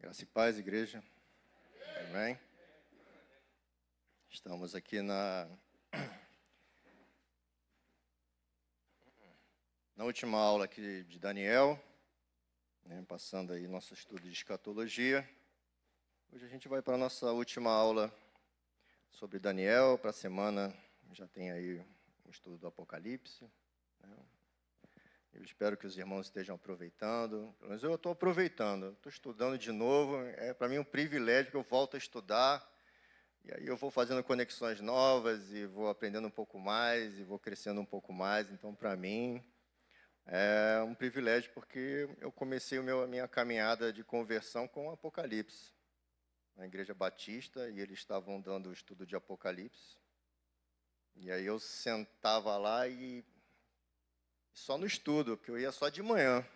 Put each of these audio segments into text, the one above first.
Graça e paz, igreja. Amém. Estamos aqui na última aula aqui de Daniel, passando aí nosso estudo de escatologia. Hoje a gente vai para a nossa última aula sobre Daniel. Para a semana já tem aí o estudo do Apocalipse. Eu espero que os irmãos estejam aproveitando. Pelo menos eu estou aproveitando. Estou estudando de novo. É para mim um privilégio que eu volto a estudar. E aí eu vou fazendo conexões novas e vou aprendendo um pouco mais e vou crescendo um pouco mais. Então, para mim, é um privilégio porque eu comecei a minha caminhada de conversão com o Apocalipse. Na Igreja Batista, e eles estavam dando o estudo de Apocalipse. E aí eu sentava lá e só no estudo, porque eu ia só de manhã.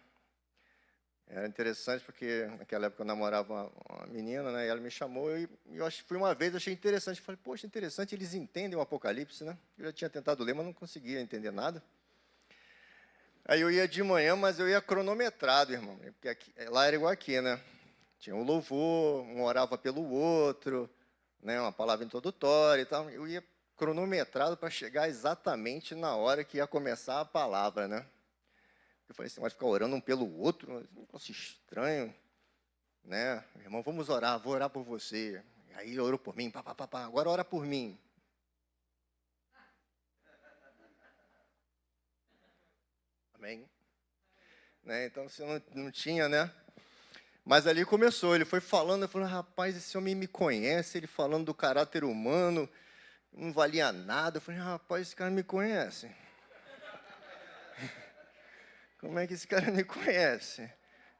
Era interessante porque naquela época eu namorava uma menina, né? E ela me chamou e eu fui uma vez, achei interessante. Falei, poxa, interessante, eles entendem o Apocalipse, né? Eu já tinha tentado ler, mas não conseguia entender nada. Aí eu ia de manhã, mas eu ia cronometrado, irmão. Porque lá era igual aqui, né? Tinha um louvor, um orava pelo outro, né? Uma palavra introdutória e tal. Eu ia cronometrado para chegar exatamente na hora que ia começar a palavra, né? Eu falei assim, vai ficar orando um pelo outro? Um negócio estranho, né? Irmão, vamos orar, vou orar por você. Aí ele orou por mim, agora ora por mim. Amém? Né? Então, você não tinha, né? Mas ali começou, ele foi falando, eu falei, rapaz, esse homem me conhece, ele falando do caráter humano, não valia nada. Eu falei, rapaz, esse cara me conhece. Como é que esse cara me conhece?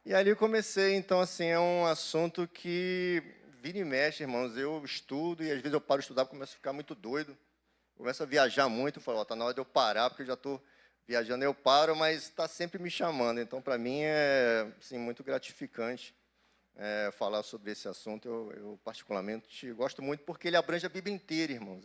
E ali eu comecei, então, assim, é um assunto que vira e mexe, irmãos. Eu estudo e às vezes eu paro de estudar porque começo a ficar muito doido. Começo a viajar muito, eu falo, está na hora de eu parar, porque eu já estou viajando, eu paro, mas está sempre me chamando. Então, para mim, é assim, muito gratificante falar sobre esse assunto. Eu particularmente gosto muito porque ele abrange a Bíblia inteira, irmãos.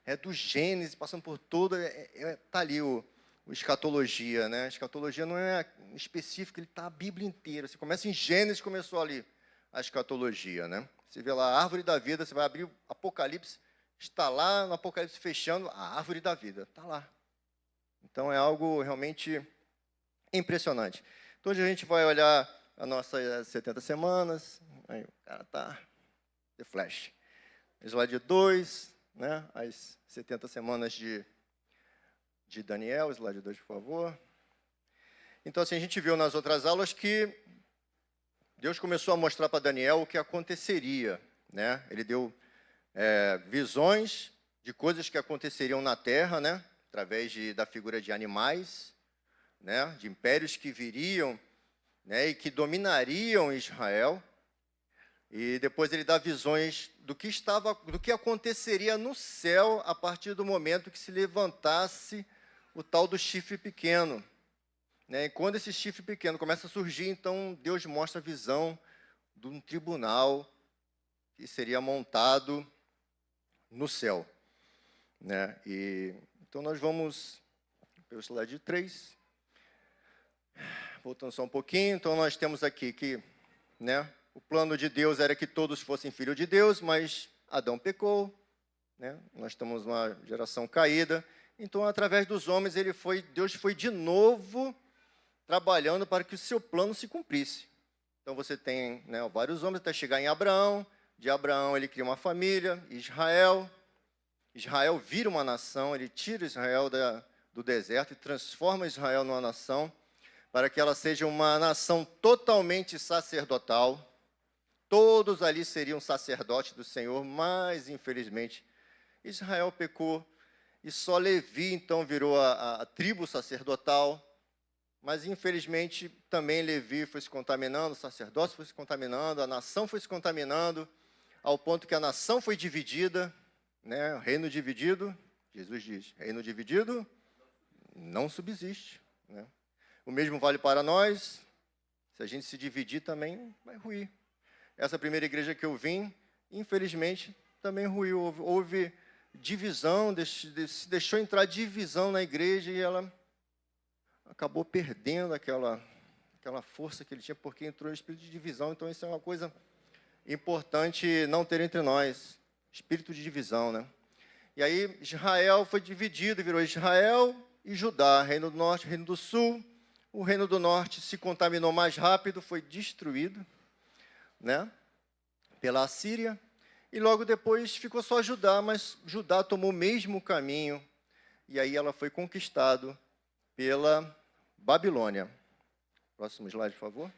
É do Gênesis, passando por toda, está ali o escatologia, né? A escatologia não é específica, ele está a Bíblia inteira. Você começa em Gênesis, começou ali a escatologia, né? Você vê lá a árvore da vida, você vai abrir o Apocalipse, está lá no Apocalipse fechando, a árvore da vida, está lá. Então é algo realmente impressionante. Então hoje a gente vai olhar as nossas 70 semanas, aí o cara está The Flash. Slide 2, né? As 70 semanas de Daniel, slide 2, por favor. Então, assim, a gente viu nas outras aulas que Deus começou a mostrar para Daniel o que aconteceria, né? Ele deu visões de coisas que aconteceriam na terra, né? Através da figura de animais, né? De impérios que viriam, né? E que dominariam Israel. E depois ele dá visões do que aconteceria no céu a partir do momento que se levantasse o tal do chifre pequeno, né? E quando esse chifre pequeno começa a surgir, então Deus mostra a visão de um tribunal que seria montado no céu, né? E então nós vamos pelo slide 3, voltando só um pouquinho. Então nós temos aqui que, né, o plano de Deus era que todos fossem filhos de Deus, mas Adão pecou, né? Nós estamos numa geração caída. Então, através dos homens, Deus foi de novo trabalhando para que o seu plano se cumprisse. Então, você tem, né, vários homens até chegar em Abraão. De Abraão, ele cria uma família, Israel. Israel vira uma nação, ele tira Israel do deserto e transforma Israel numa nação, para que ela seja uma nação totalmente sacerdotal. Todos ali seriam sacerdotes do Senhor, mas, infelizmente, Israel pecou. E só Levi, então, virou a tribo sacerdotal. Mas, infelizmente, também Levi foi se contaminando, o sacerdócio foi se contaminando, a nação foi se contaminando, ao ponto que a nação foi dividida, né? Reino dividido, Jesus diz, reino dividido não subsiste, né? O mesmo vale para nós, se a gente se dividir também vai ruir. Essa primeira igreja que eu vim, infelizmente, também ruiu. Houve divisão, deixou entrar divisão na igreja e ela acabou perdendo aquela aquela força que ele tinha, porque entrou no espírito de divisão. Então, isso é uma coisa importante não ter entre nós, espírito de divisão, né? E aí, Israel foi dividido, virou Israel e Judá, Reino do Norte, Reino do Sul. O Reino do Norte se contaminou mais rápido, foi destruído, né, pela Assíria. E logo depois ficou só Judá, mas Judá tomou o mesmo caminho. E aí ela foi conquistada pela Babilônia. Próximo slide, por favor.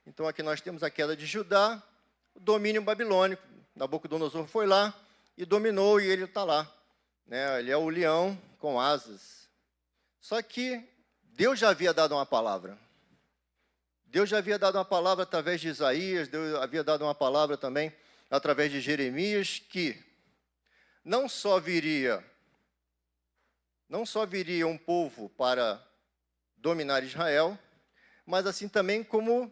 Então, aqui nós temos a queda de Judá, o domínio babilônico. Nabucodonosor foi lá e dominou, e ele está lá, né? Ele é o leão com asas. Só que Deus já havia dado uma palavra. Deus já havia dado uma palavra através de Isaías, Deus havia dado uma palavra também através de Jeremias, que não só viria um povo para dominar Israel, mas assim também como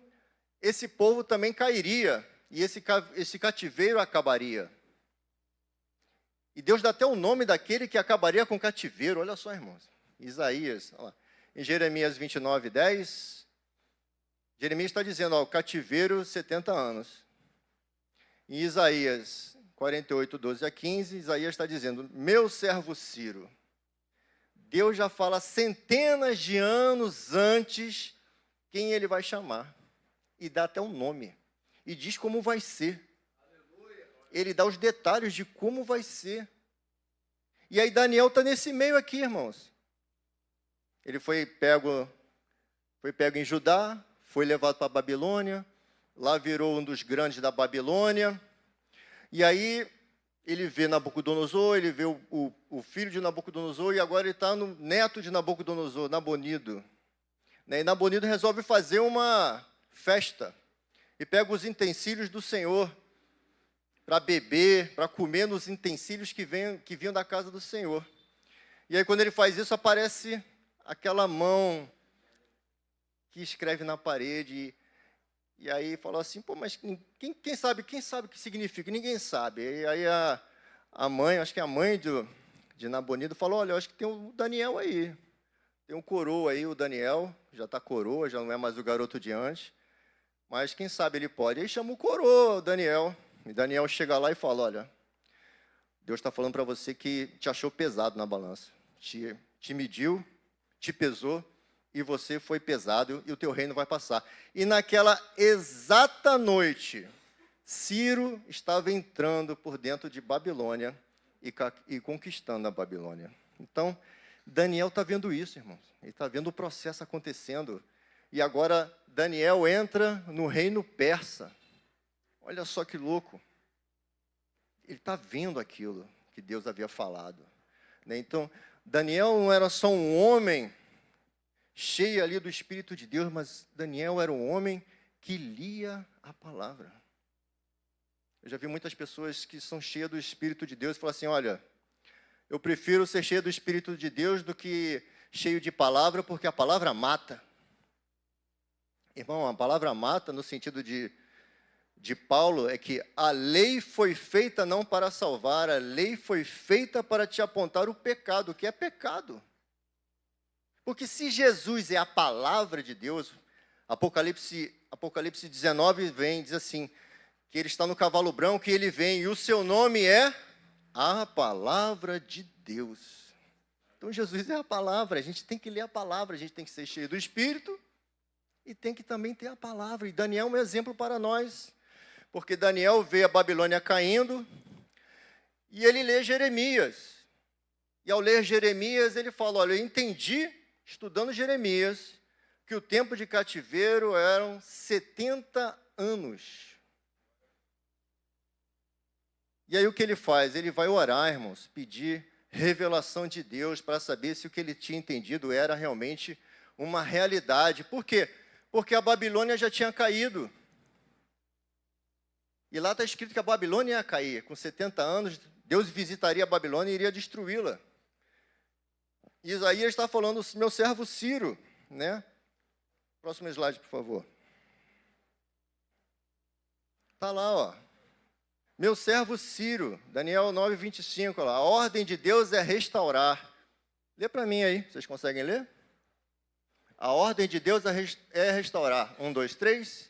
esse povo também cairia, e esse cativeiro acabaria. E Deus dá até o nome daquele que acabaria com o cativeiro. Olha só, irmãos. Isaías, olha lá. Em Jeremias 29, 10, Jeremias está dizendo, ó, o cativeiro, 70 anos. Em Isaías 48, 12 a 15, Isaías está dizendo, meu servo Ciro. Deus já fala centenas de anos antes quem ele vai chamar. E dá até um nome. E diz como vai ser. Ele dá os detalhes de como vai ser. E aí Daniel está nesse meio aqui, irmãos. Ele foi pego em Judá, foi levado para a Babilônia, lá virou um dos grandes da Babilônia. E aí ele vê Nabucodonosor, ele vê o filho de Nabucodonosor, e agora ele está no neto de Nabucodonosor, Nabonido. E Nabonido resolve fazer uma festa, e pega os utensílios do Senhor, para beber, para comer nos utensílios que vinham da casa do Senhor. E aí quando ele faz isso, aparece aquela mão que escreve na parede, e aí falou assim, pô, mas quem sabe o que significa? Ninguém sabe. E aí a mãe, acho que a mãe de Nabonido falou, olha, eu acho que tem o Daniel aí, tem um coroa aí, o Daniel, já está coroa, já não é mais o garoto de antes, mas quem sabe ele pode. Aí chama o coroa, o Daniel, e Daniel chega lá e fala, olha, Deus está falando para você que te achou pesado na balança, te mediu, te pesou, e você foi pesado, e o teu reino vai passar. E naquela exata noite, Ciro estava entrando por dentro de Babilônia e conquistando a Babilônia. Então, Daniel está vendo isso, irmãos. Ele está vendo o processo acontecendo. E agora, Daniel entra no reino persa. Olha só que louco. Ele está vendo aquilo que Deus havia falado. Então, Daniel não era só um homem cheio ali do Espírito de Deus, mas Daniel era um homem que lia a palavra. Eu já vi muitas pessoas que são cheias do Espírito de Deus e falam assim, olha, eu prefiro ser cheio do Espírito de Deus do que cheio de palavra, porque a palavra mata. Irmão, a palavra mata no sentido de Paulo é que a lei foi feita não para salvar, a lei foi feita para te apontar o pecado, o que é pecado. Porque se Jesus é a palavra de Deus, Apocalipse 19 diz assim, que ele está no cavalo branco e ele vem, e o seu nome é a palavra de Deus. Então Jesus é a palavra, a gente tem que ler a palavra, a gente tem que ser cheio do Espírito e tem que também ter a palavra. E Daniel é um exemplo para nós, porque Daniel vê a Babilônia caindo e ele lê Jeremias. E ao ler Jeremias, ele fala, olha, eu entendi, estudando Jeremias, que o tempo de cativeiro eram 70 anos. E aí o que ele faz? Ele vai orar, irmãos, pedir revelação de Deus para saber se o que ele tinha entendido era realmente uma realidade. Por quê? Porque a Babilônia já tinha caído. E lá está escrito que a Babilônia ia cair. Com 70 anos, Deus visitaria a Babilônia e iria destruí-la. Isaías está falando, meu servo Ciro, né? Próximo slide, por favor. Está lá, ó. Meu servo Ciro, Daniel 9, 25, ó lá. A ordem de Deus é restaurar. Lê para mim aí, vocês conseguem ler? A ordem de Deus é restaurar. 1, 2, 3.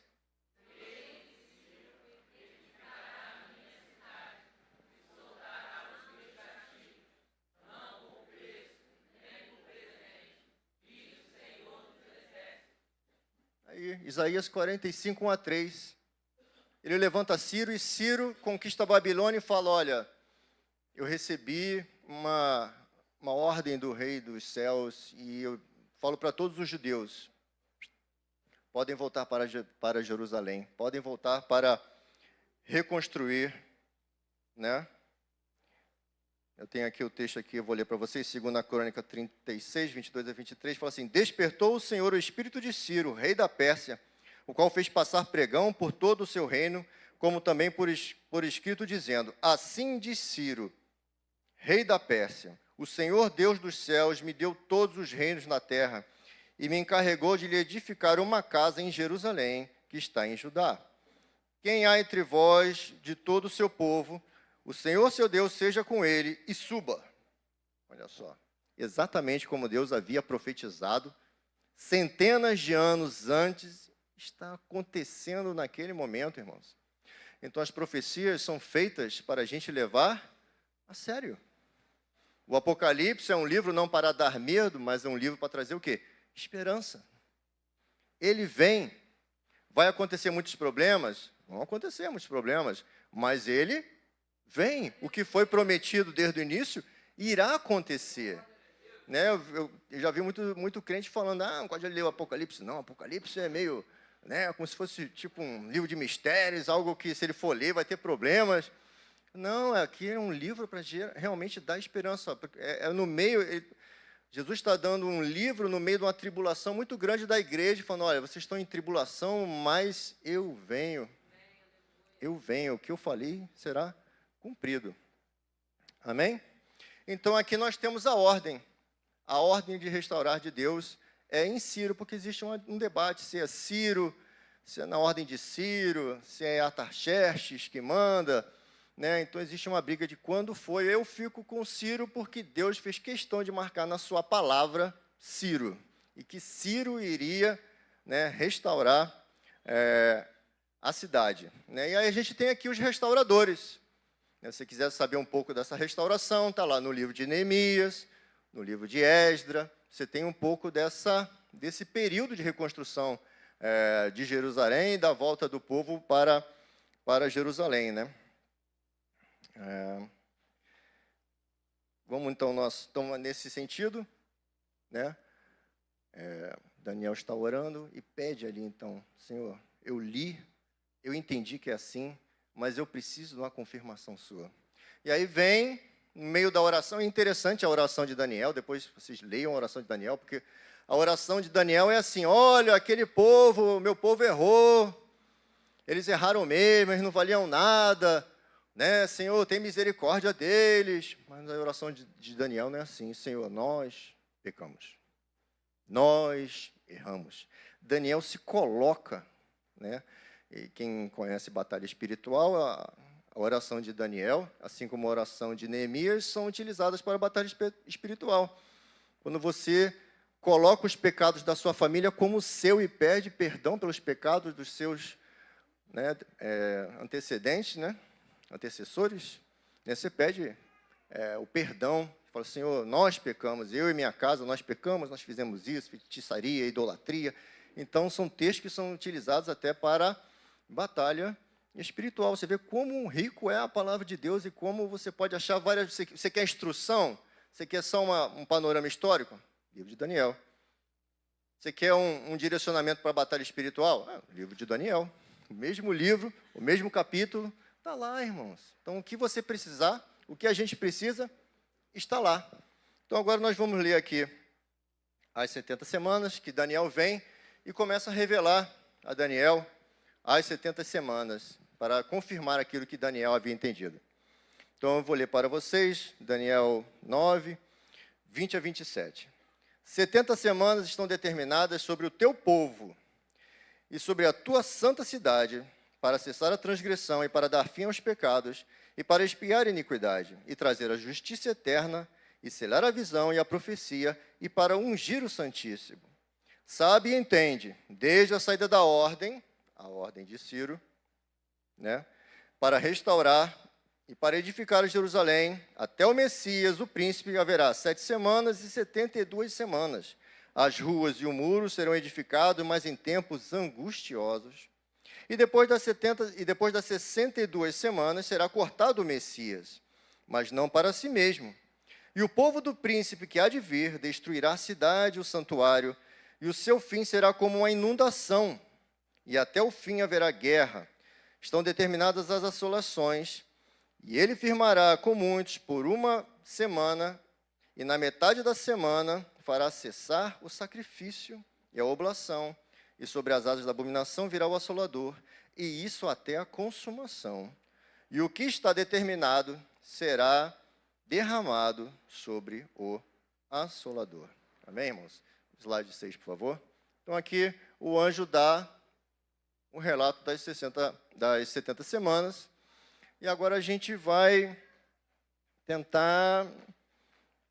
Aí, Isaías 45, 1 a 3. Ele levanta Ciro e Ciro conquista a Babilônia e fala, olha, eu recebi uma ordem do rei dos céus e eu falo para todos os judeus, podem voltar para Jerusalém, podem voltar para reconstruir, né? Eu tenho aqui o texto aqui, eu vou ler para vocês, 2 Crônica 36, 22 a 23, fala assim, despertou o Senhor o espírito de Ciro, rei da Pérsia, o qual fez passar pregão por todo o seu reino, como também por escrito, dizendo, assim diz Ciro, rei da Pérsia, o Senhor Deus dos céus me deu todos os reinos na terra e me encarregou de lhe edificar uma casa em Jerusalém, que está em Judá. Quem há entre vós, de todo o seu povo, o Senhor seu Deus seja com ele e suba. Olha só, exatamente como Deus havia profetizado, centenas de anos antes, está acontecendo naquele momento, irmãos. Então as profecias são feitas para a gente levar a sério. O Apocalipse é um livro não para dar medo, mas é um livro para trazer o quê? Esperança. Ele vem, vai acontecer muitos problemas, vão acontecer muitos problemas, mas ele vem. O que foi prometido desde o início irá acontecer. Né? Eu já vi muito crente falando, não pode ler o Apocalipse. Não, o Apocalipse é meio, né, como se fosse tipo um livro de mistérios, algo que se ele for ler vai ter problemas. Não, aqui é um livro para realmente dar esperança. No meio, Jesus está dando um livro no meio de uma tribulação muito grande da igreja, falando, olha, vocês estão em tribulação, mas eu venho. Eu venho. O que eu falei será cumprido. Amém? Então, aqui nós temos a ordem. A ordem de restaurar de Deus é em Ciro, porque existe um debate se é Ciro, se é na ordem de Ciro, se é Artaxerxes que manda, né? Então, existe uma briga de quando foi. Eu fico com Ciro porque Deus fez questão de marcar na sua palavra Ciro. E que Ciro iria, né, restaurar a cidade. Né? E aí a gente tem aqui os restauradores. Se você quiser saber um pouco dessa restauração, está lá no livro de Neemias, no livro de Esdra. Você tem um pouco desse período de reconstrução de Jerusalém e da volta do povo para Jerusalém, né? Vamos então, nós estamos nesse sentido, né? Daniel está orando e pede ali então, Senhor, eu li, eu entendi que é assim, mas eu preciso de uma confirmação sua. E aí vem, no meio da oração, é interessante a oração de Daniel, depois vocês leiam a oração de Daniel, porque a oração de Daniel é assim, olha, aquele povo, meu povo errou, eles erraram mesmo, eles não valiam nada, né? Senhor, tem misericórdia deles. Mas a oração de Daniel não é assim, Senhor, nós pecamos, nós erramos. Daniel se coloca, né? E quem conhece batalha espiritual, a oração de Daniel, assim como a oração de Neemias, são utilizadas para a batalha espiritual. Quando você coloca os pecados da sua família como seu e pede perdão pelos pecados dos seus, né, antecedentes, né, antecessores, né, você pede o perdão, fala, Senhor, nós pecamos, eu e minha casa, nós pecamos, nós fizemos isso, feitiçaria, idolatria. Então, são textos que são utilizados até para batalha espiritual. Você vê como rico é a palavra de Deus e como você pode achar várias... Você quer instrução? Você quer só um panorama histórico? Livro de Daniel. Você quer um direcionamento para a batalha espiritual? Livro de Daniel. O mesmo livro, o mesmo capítulo, está lá, irmãos. Então, o que você precisar, o que a gente precisa, está lá. Então, agora nós vamos ler aqui as 70 semanas, que Daniel vem e começa a revelar a Daniel as 70 semanas, para confirmar aquilo que Daniel havia entendido. Então, eu vou ler para vocês, Daniel 9, 20 a 27. 70 semanas estão determinadas sobre o teu povo e sobre a tua santa cidade, para cessar a transgressão e para dar fim aos pecados, e para expiar a iniquidade, e trazer a justiça eterna, e selar a visão e a profecia, e para ungir o Santíssimo. sabe e entende, desde a saída da ordem, a ordem de Ciro, né, para restaurar e para edificar Jerusalém, até o Messias, o príncipe, haverá 7 semanas e 72 semanas. As ruas e o muro serão edificados, mas em tempos angustiosos. E depois das 62 semanas será cortado o Messias, mas não para si mesmo. E o povo do príncipe que há de vir destruirá a cidade e o santuário, e o seu fim será como uma inundação, e até o fim haverá guerra. Estão determinadas as assolações, e ele firmará com muitos por 1 semana, e na metade da semana fará cessar o sacrifício e a oblação, e sobre as asas da abominação virá o assolador, e isso até a consumação. E o que está determinado será derramado sobre o assolador. Amém, irmãos? Slide 6, por favor. Então, aqui o anjo dá o relato das 70 semanas. E agora a gente vai tentar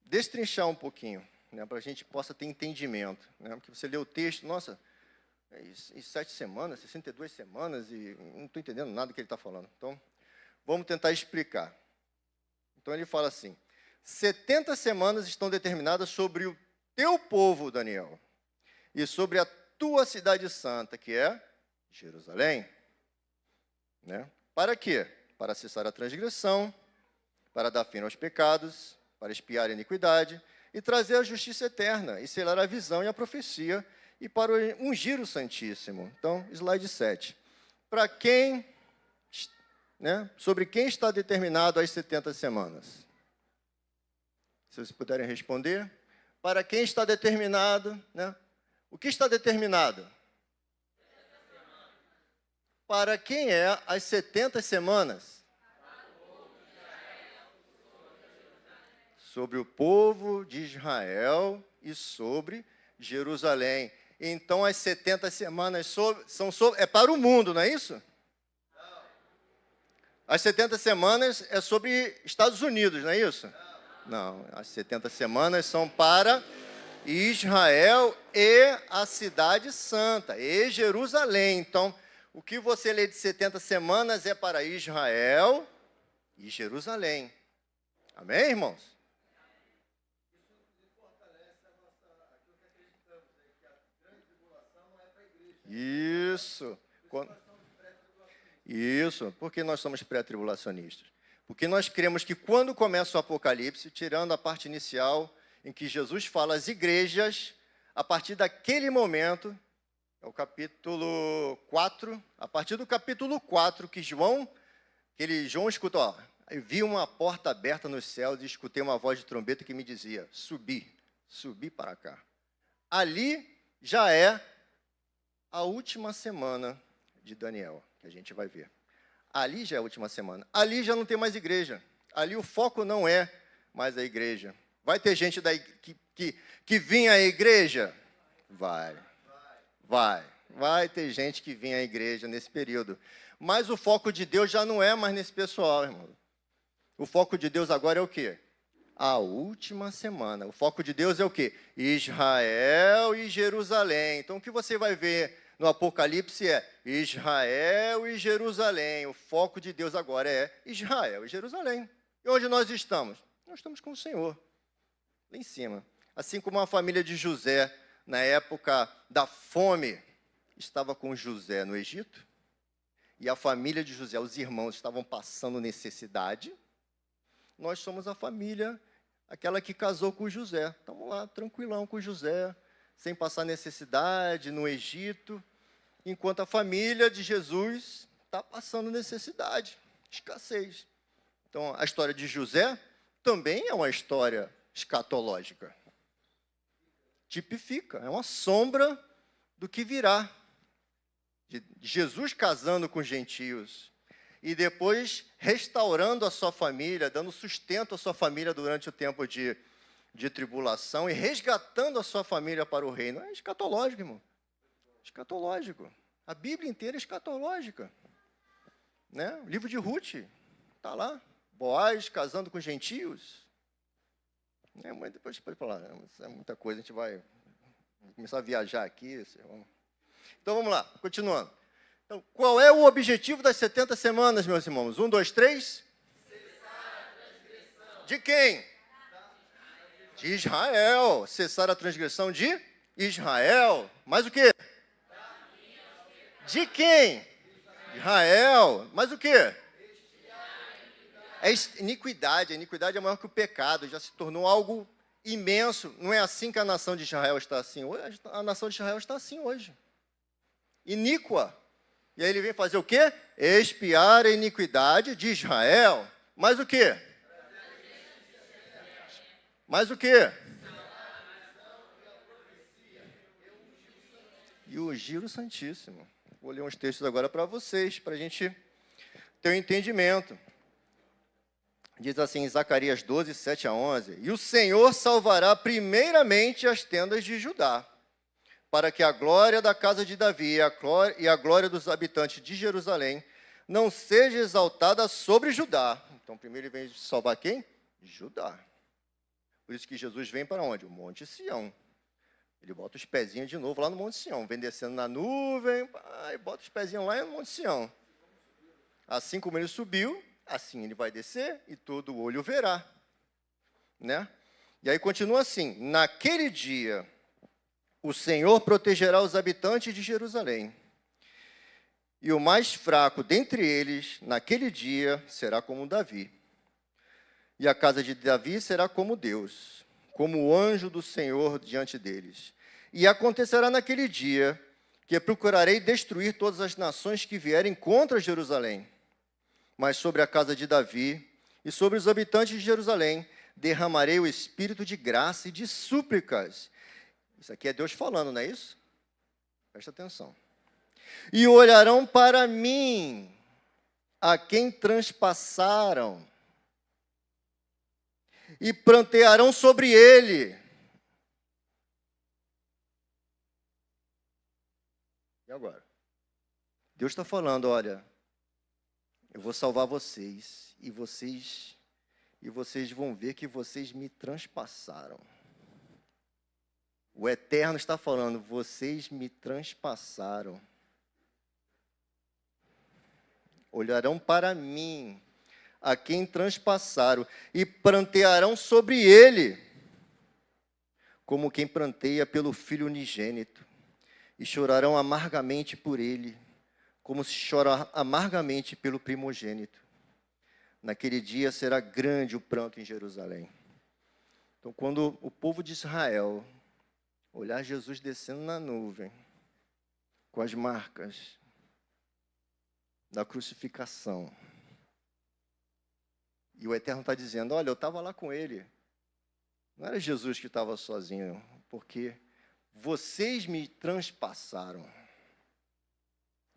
destrinchar um pouquinho, né, para a gente possa ter entendimento. Né, porque você lê o texto, nossa, em 7 semanas, 62 semanas, e não estou entendendo nada do que ele está falando. Então, vamos tentar explicar. Então, ele fala assim, 70 semanas estão determinadas sobre o teu povo, Daniel, e sobre a tua cidade santa, que é Jerusalém. Né? Para quê? Para cessar a transgressão, para dar fim aos pecados, para expiar a iniquidade, e trazer a justiça eterna, e selar a visão e a profecia, e para ungir o Santíssimo. Então, slide 7. Para quem, né, sobre quem está determinado as 70 semanas? Se vocês puderem responder. Para quem está determinado, né? O que está determinado? Para quem é as 70 semanas? Sobre o povo de Israel e sobre Jerusalém. Então, as 70 semanas é para o mundo, não é isso? As 70 semanas é sobre Estados Unidos, não é isso? Não, as 70 semanas são para Israel e a cidade santa, e Jerusalém. Então, o que você lê de 70 semanas é para Israel e Jerusalém. Amém, irmãos? Isso. Isso, porque nós somos pré-tribulacionistas. Porque nós cremos que quando começa o Apocalipse, tirando a parte inicial, em que Jesus fala às igrejas, a partir daquele momento, é o capítulo 4, a partir do capítulo 4, que João escutou, ó, eu vi uma porta aberta nos céus e escutei uma voz de trombeta que me dizia, subi para cá. Ali já é a última semana de Daniel, que a gente vai ver. Ali já é a última semana. Ali já não tem mais igreja. Ali o foco não é mais a igreja. Vai ter gente daí que vinha à igreja? Vai ter gente que vinha à igreja nesse período. Mas o foco de Deus já não é mais nesse pessoal, irmão. O foco de Deus agora é o quê? A última semana. O foco de Deus é o quê? Israel e Jerusalém. Então, o que você vai ver no Apocalipse é Israel e Jerusalém. O foco de Deus agora é Israel e Jerusalém. E onde nós estamos? Nós estamos com o Senhor, lá em cima. Assim como a família de José, na época da fome, estava com José no Egito, e a família de José, os irmãos, estavam passando necessidade. Nós somos a família, aquela que casou com José. Estamos lá, tranquilão com José, sem passar necessidade no Egito, enquanto a família de Jesus está passando necessidade, escassez. Então, a história de José também é uma história escatológica. Tipifica, é uma sombra do que virá. De Jesus casando com gentios e depois restaurando a sua família, dando sustento à sua família durante o tempo de tribulação e resgatando a sua família para o reino. É escatológico, irmão. Escatológico. A Bíblia inteira é escatológica. Né? O livro de Ruth está lá. Boaz casando com gentios. Mas depois pode falar, é muita coisa, a gente vai Vou começar a viajar aqui. Então, vamos lá, continuando. Então, qual é o objetivo das 70 semanas, meus irmãos? 1, 2, 3. De quem? De Israel. Cessar a transgressão de Israel. Mais o quê? De quem? Israel. Mais o quê? É iniquidade. A iniquidade é maior que o pecado. Já se tornou algo imenso. Não é assim que a nação de Israel está assim hoje? A nação de Israel está assim hoje. Iníqua. E aí ele vem fazer o quê? Expiar a iniquidade de Israel. Mais o quê? Mais o quê? E ungir o Santíssimo. Vou ler uns textos agora para vocês, para a gente ter um entendimento. Diz assim em Zacarias 12, 7 a 11. E o Senhor salvará primeiramente as tendas de Judá, para que a glória da casa de Davi e a glória dos habitantes de Jerusalém não seja exaltada sobre Judá. Então, primeiro ele vem salvar quem? Judá. Por isso que Jesus vem para onde? O Monte Sião. Ele bota os pezinhos de novo lá no Monte Sião. Vem descendo na nuvem, e bota os pezinhos lá no Monte Sião. Assim como ele subiu, assim ele vai descer e todo olho verá. Né? E aí continua assim. Naquele dia, o Senhor protegerá os habitantes de Jerusalém. E o mais fraco dentre eles, naquele dia, será como Davi. E a casa de Davi será como Deus, como o anjo do Senhor diante deles. E acontecerá naquele dia que procurarei destruir todas as nações que vierem contra Jerusalém. Mas sobre a casa de Davi e sobre os habitantes de Jerusalém derramarei o espírito de graça e de súplicas. Isso aqui é Deus falando, não é isso? Presta atenção. E olharão para mim, a quem transpassaram, e prantearão sobre ele. E agora? Deus está falando, olha, eu vou salvar vocês, e vocês vão ver que vocês me transpassaram. O Eterno está falando, vocês me transpassaram. Olharão para mim, a quem transpassaram, e prantearão sobre ele, como quem pranteia pelo filho unigênito, e chorarão amargamente por ele, como se chora amargamente pelo primogênito. Naquele dia será grande o pranto em Jerusalém. Então, quando o povo de Israel olhar Jesus descendo na nuvem, com as marcas da crucificação, e o Eterno está dizendo, olha, eu estava lá com ele. Não era Jesus que estava sozinho, porque vocês me transpassaram.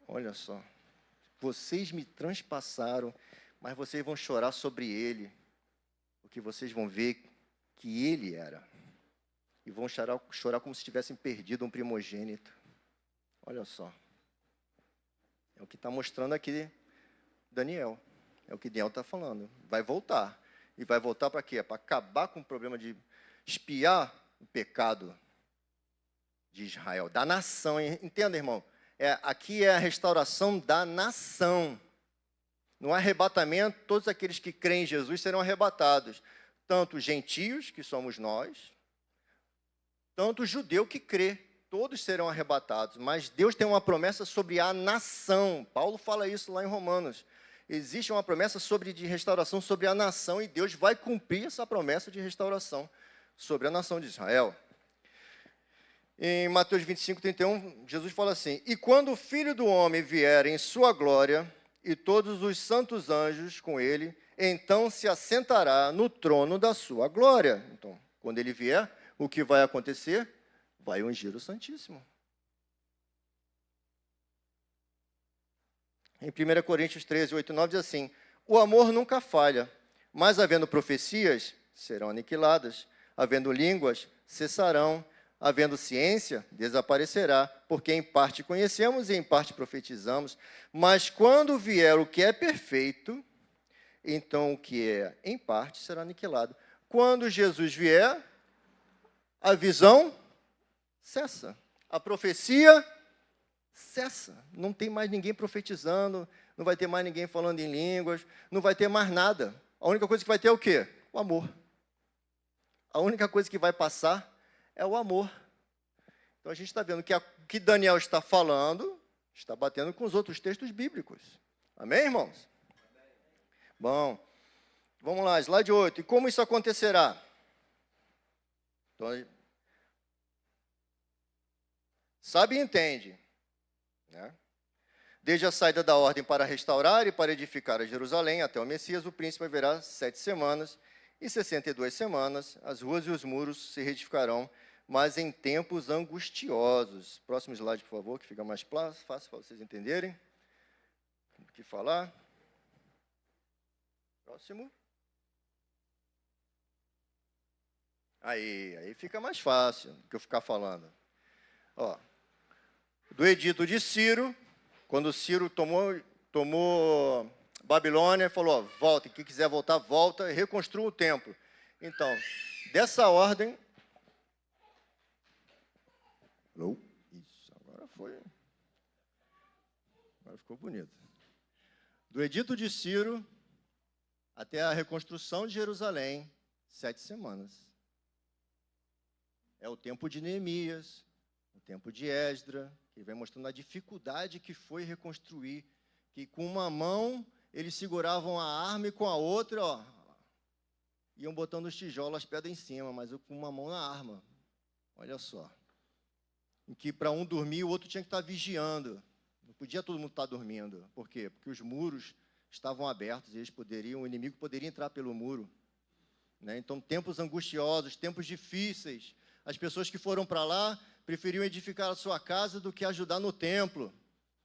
Olha só, vocês me transpassaram, mas vocês vão chorar sobre ele, porque vocês vão ver que ele era. E vão chorar como se tivessem perdido um primogênito. Olha só. É o que está mostrando aqui Daniel. É o que Daniel está falando. Vai voltar. E vai voltar para quê? Para acabar com o problema de espiar o pecado de Israel, da nação. Entenda, irmão? Aqui é a restauração da nação. No arrebatamento, todos aqueles que creem em Jesus serão arrebatados. Tanto os gentios, que somos nós, tanto o judeu que crê. Todos serão arrebatados. Mas Deus tem uma promessa sobre a nação. Paulo fala isso lá em Romanos. Existe uma promessa de restauração sobre a nação e Deus vai cumprir essa promessa de restauração sobre a nação de Israel. Em Mateus 25, 31, Jesus fala assim, e quando o Filho do Homem vier em sua glória e todos os santos anjos com ele, então se assentará no trono da sua glória. Então, quando ele vier, o que vai acontecer? Vai ungir o Santíssimo. Em 1 Coríntios 13, 8 e 9 diz assim, o amor nunca falha, mas havendo profecias, serão aniquiladas, havendo línguas, cessarão, havendo ciência, desaparecerá, porque em parte conhecemos e em parte profetizamos, mas quando vier o que é perfeito, então o que é em parte será aniquilado. Quando Jesus vier, a visão cessa. A profecia cessa. Não tem mais ninguém profetizando, não vai ter mais ninguém falando em línguas, não vai ter mais nada. A única coisa que vai ter é o quê? O amor. A única coisa que vai passar é o amor. Então, a gente está vendo que o que Daniel está falando está batendo com os outros textos bíblicos. Amém, irmãos? Bom, vamos lá, slide 8. E como isso acontecerá? Então, sabe e entende, né? Desde a saída da ordem para restaurar e para edificar a Jerusalém até o Messias, o príncipe haverá 7 semanas e 62 semanas. As ruas e os muros se reedificarão, mas em tempos angustiosos. Próximo slide, por favor, que fica mais fácil para vocês entenderem o que falar. Próximo. Aí fica mais fácil do que eu ficar falando. Ó, do edito de Ciro, quando Ciro tomou Babilônia, falou, ó, volta, quem quiser voltar, volta, e reconstrua o templo. Então, dessa ordem... Isso, agora foi... Agora ficou bonito. Do edito de Ciro até a reconstrução de Jerusalém, 7 semanas. É o tempo de Neemias, o tempo de Esdra, que vem mostrando a dificuldade que foi reconstruir, que com uma mão eles seguravam a arma e com a outra, ó, iam botando os tijolos, as pedras em cima, mas com uma mão na arma. Olha só. Em que para um dormir, o outro tinha que estar vigiando. Não podia todo mundo estar dormindo. Por quê? Porque os muros estavam abertos e o inimigo poderia entrar pelo muro. Né? Então, tempos angustiosos, tempos difíceis. As pessoas que foram para lá preferiam edificar a sua casa do que ajudar no templo.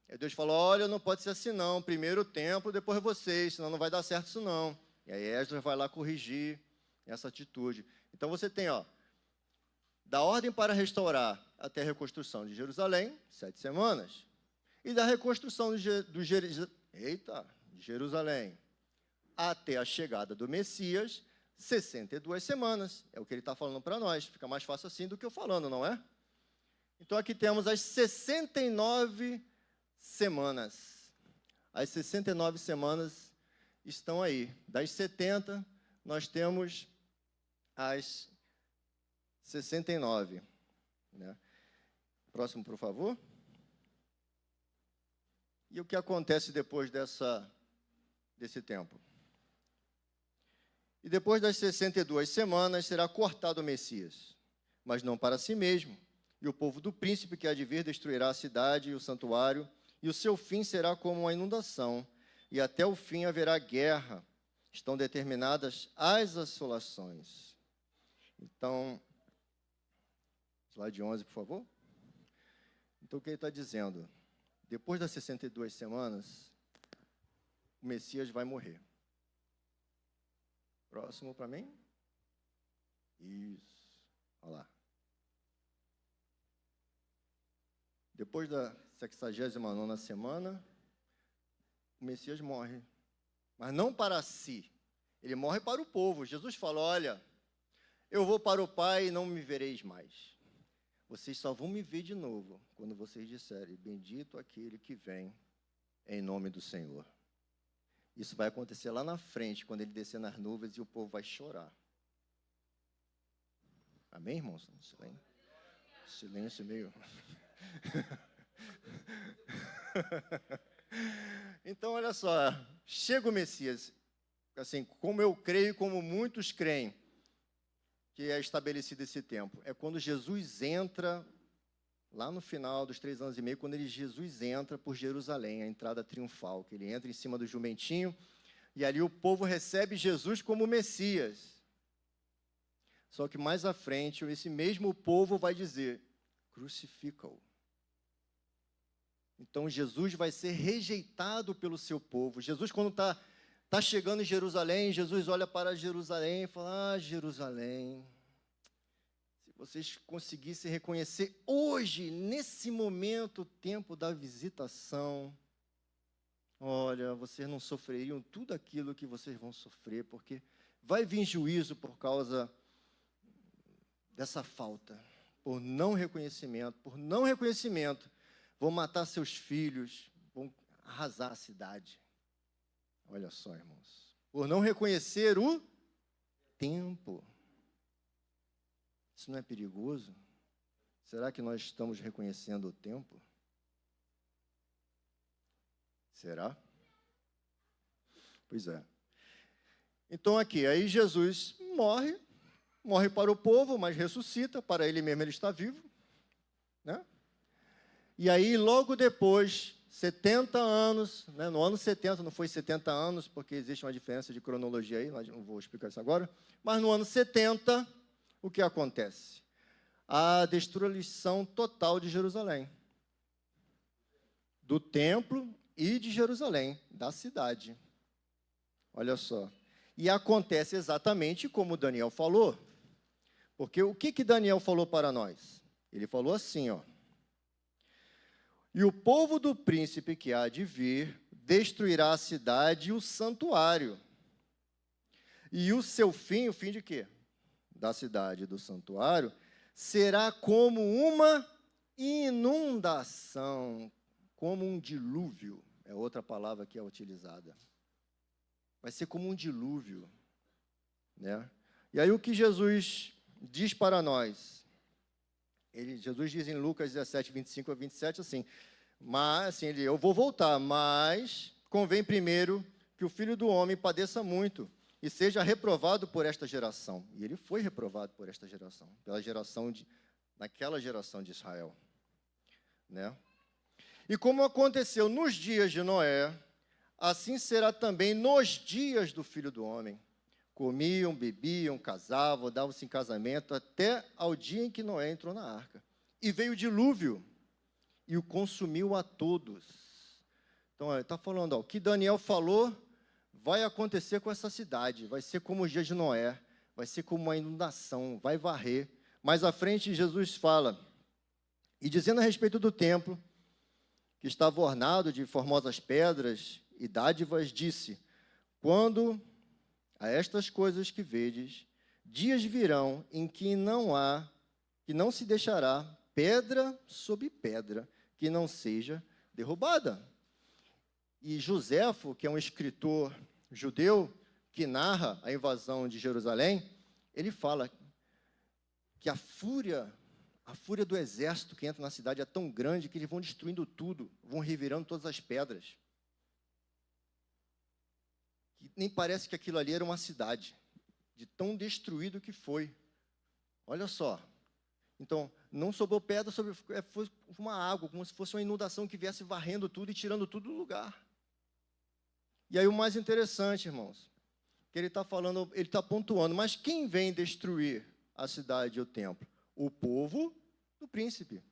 Aí Deus falou, olha, não pode ser assim não, primeiro o templo, depois vocês, senão não vai dar certo isso não. E aí Esdras vai lá corrigir essa atitude. Então você tem, ó, da ordem para restaurar até a reconstrução de Jerusalém, 7 semanas, e da reconstrução de Jerusalém até a chegada do Messias, 62 semanas. É o que ele está falando para nós. Fica mais fácil assim do que eu falando, não é? Então, aqui temos as 69 semanas. As 69 semanas estão aí. Das 70, nós temos as 69. Né? Próximo, por favor. E o que acontece depois desse tempo? E depois das 62 semanas será cortado o Messias, mas não para si mesmo. E o povo do príncipe que há de vir destruirá a cidade e o santuário, e o seu fim será como uma inundação, e até o fim haverá guerra. Estão determinadas as assolações. Então, slide 11, por favor. Então, o que ele está dizendo? Depois das 62 semanas, o Messias vai morrer. Próximo para mim. Isso. Olha lá. Depois da 69ª semana, o Messias morre. Mas não para si. Ele morre para o povo. Jesus falou, olha, eu vou para o Pai e não me vereis mais. Vocês só vão me ver de novo quando vocês disserem, bendito aquele que vem em nome do Senhor. Isso vai acontecer lá na frente, quando ele descer nas nuvens e o povo vai chorar. Amém, irmãos? Silêncio. Silêncio meio... Então, olha só. Chega o Messias. Assim, como eu creio e como muitos creem, que é estabelecido esse tempo. É quando Jesus entra... Lá no final dos 3 anos e meio, quando Jesus entra por Jerusalém, a entrada triunfal, que ele entra em cima do jumentinho, e ali o povo recebe Jesus como Messias. Só que mais à frente, esse mesmo povo vai dizer, crucifica-o. Então, Jesus vai ser rejeitado pelo seu povo. Jesus, quando está chegando em Jerusalém, Jesus olha para Jerusalém e fala, Jerusalém... vocês conseguissem reconhecer hoje, nesse momento, o tempo da visitação, olha, vocês não sofreriam tudo aquilo que vocês vão sofrer, porque vai vir juízo por causa dessa falta. por não reconhecimento, vão matar seus filhos, vão arrasar a cidade. Olha só, irmãos. Por não reconhecer o tempo. Isso não é perigoso? Será que nós estamos reconhecendo o tempo? Será? Pois é. Então aqui, aí Jesus morre para o povo, mas ressuscita, para ele mesmo ele está vivo, né? E aí logo depois, 70 anos, né? No ano 70, não foi 70 anos, porque existe uma diferença de cronologia aí, não vou explicar isso agora, mas no ano 70, o que acontece? A destruição total de Jerusalém, do templo e de Jerusalém, da cidade. Olha só. E acontece exatamente como Daniel falou, porque o que Daniel falou para nós? Ele falou assim, ó: e o povo do príncipe que há de vir destruirá a cidade e o santuário. E o seu fim, o fim de quê? Da cidade e do santuário, será como uma inundação, como um dilúvio. É outra palavra que é utilizada. Vai ser como um dilúvio, né? E aí o que Jesus diz para nós? Jesus diz em Lucas 17, 25 a 27, assim, mas, assim, eu vou voltar, mas convém primeiro que o Filho do Homem padeça muito e seja reprovado por esta geração. E ele foi reprovado por esta geração, naquela geração de Israel, né? E como aconteceu nos dias de Noé, assim será também nos dias do Filho do Homem. Comiam, bebiam, casavam, davam-se em casamento, até ao dia em que Noé entrou na arca. E veio o dilúvio, e o consumiu a todos. Então, está falando, o que Daniel falou vai acontecer com essa cidade, vai ser como os dias de Noé, vai ser como uma inundação, vai varrer. Mais à frente, Jesus fala, e dizendo a respeito do templo, que estava ornado de formosas pedras e dádivas, disse, quando a estas coisas que vedes, dias virão em que não se deixará pedra sobre pedra, que não seja derrubada. E Joséfo, que é um escritor judeu, que narra a invasão de Jerusalém, ele fala que a fúria do exército que entra na cidade é tão grande que eles vão destruindo tudo, vão revirando todas as pedras. Que nem parece que aquilo ali era uma cidade, de tão destruído que foi. Olha só. Então, não sobrou pedra, foi uma água, como se fosse uma inundação que viesse varrendo tudo e tirando tudo do lugar. E aí o mais interessante, irmãos, que ele está falando, ele está pontuando, mas quem vem destruir a cidade e o templo? O povo do príncipe.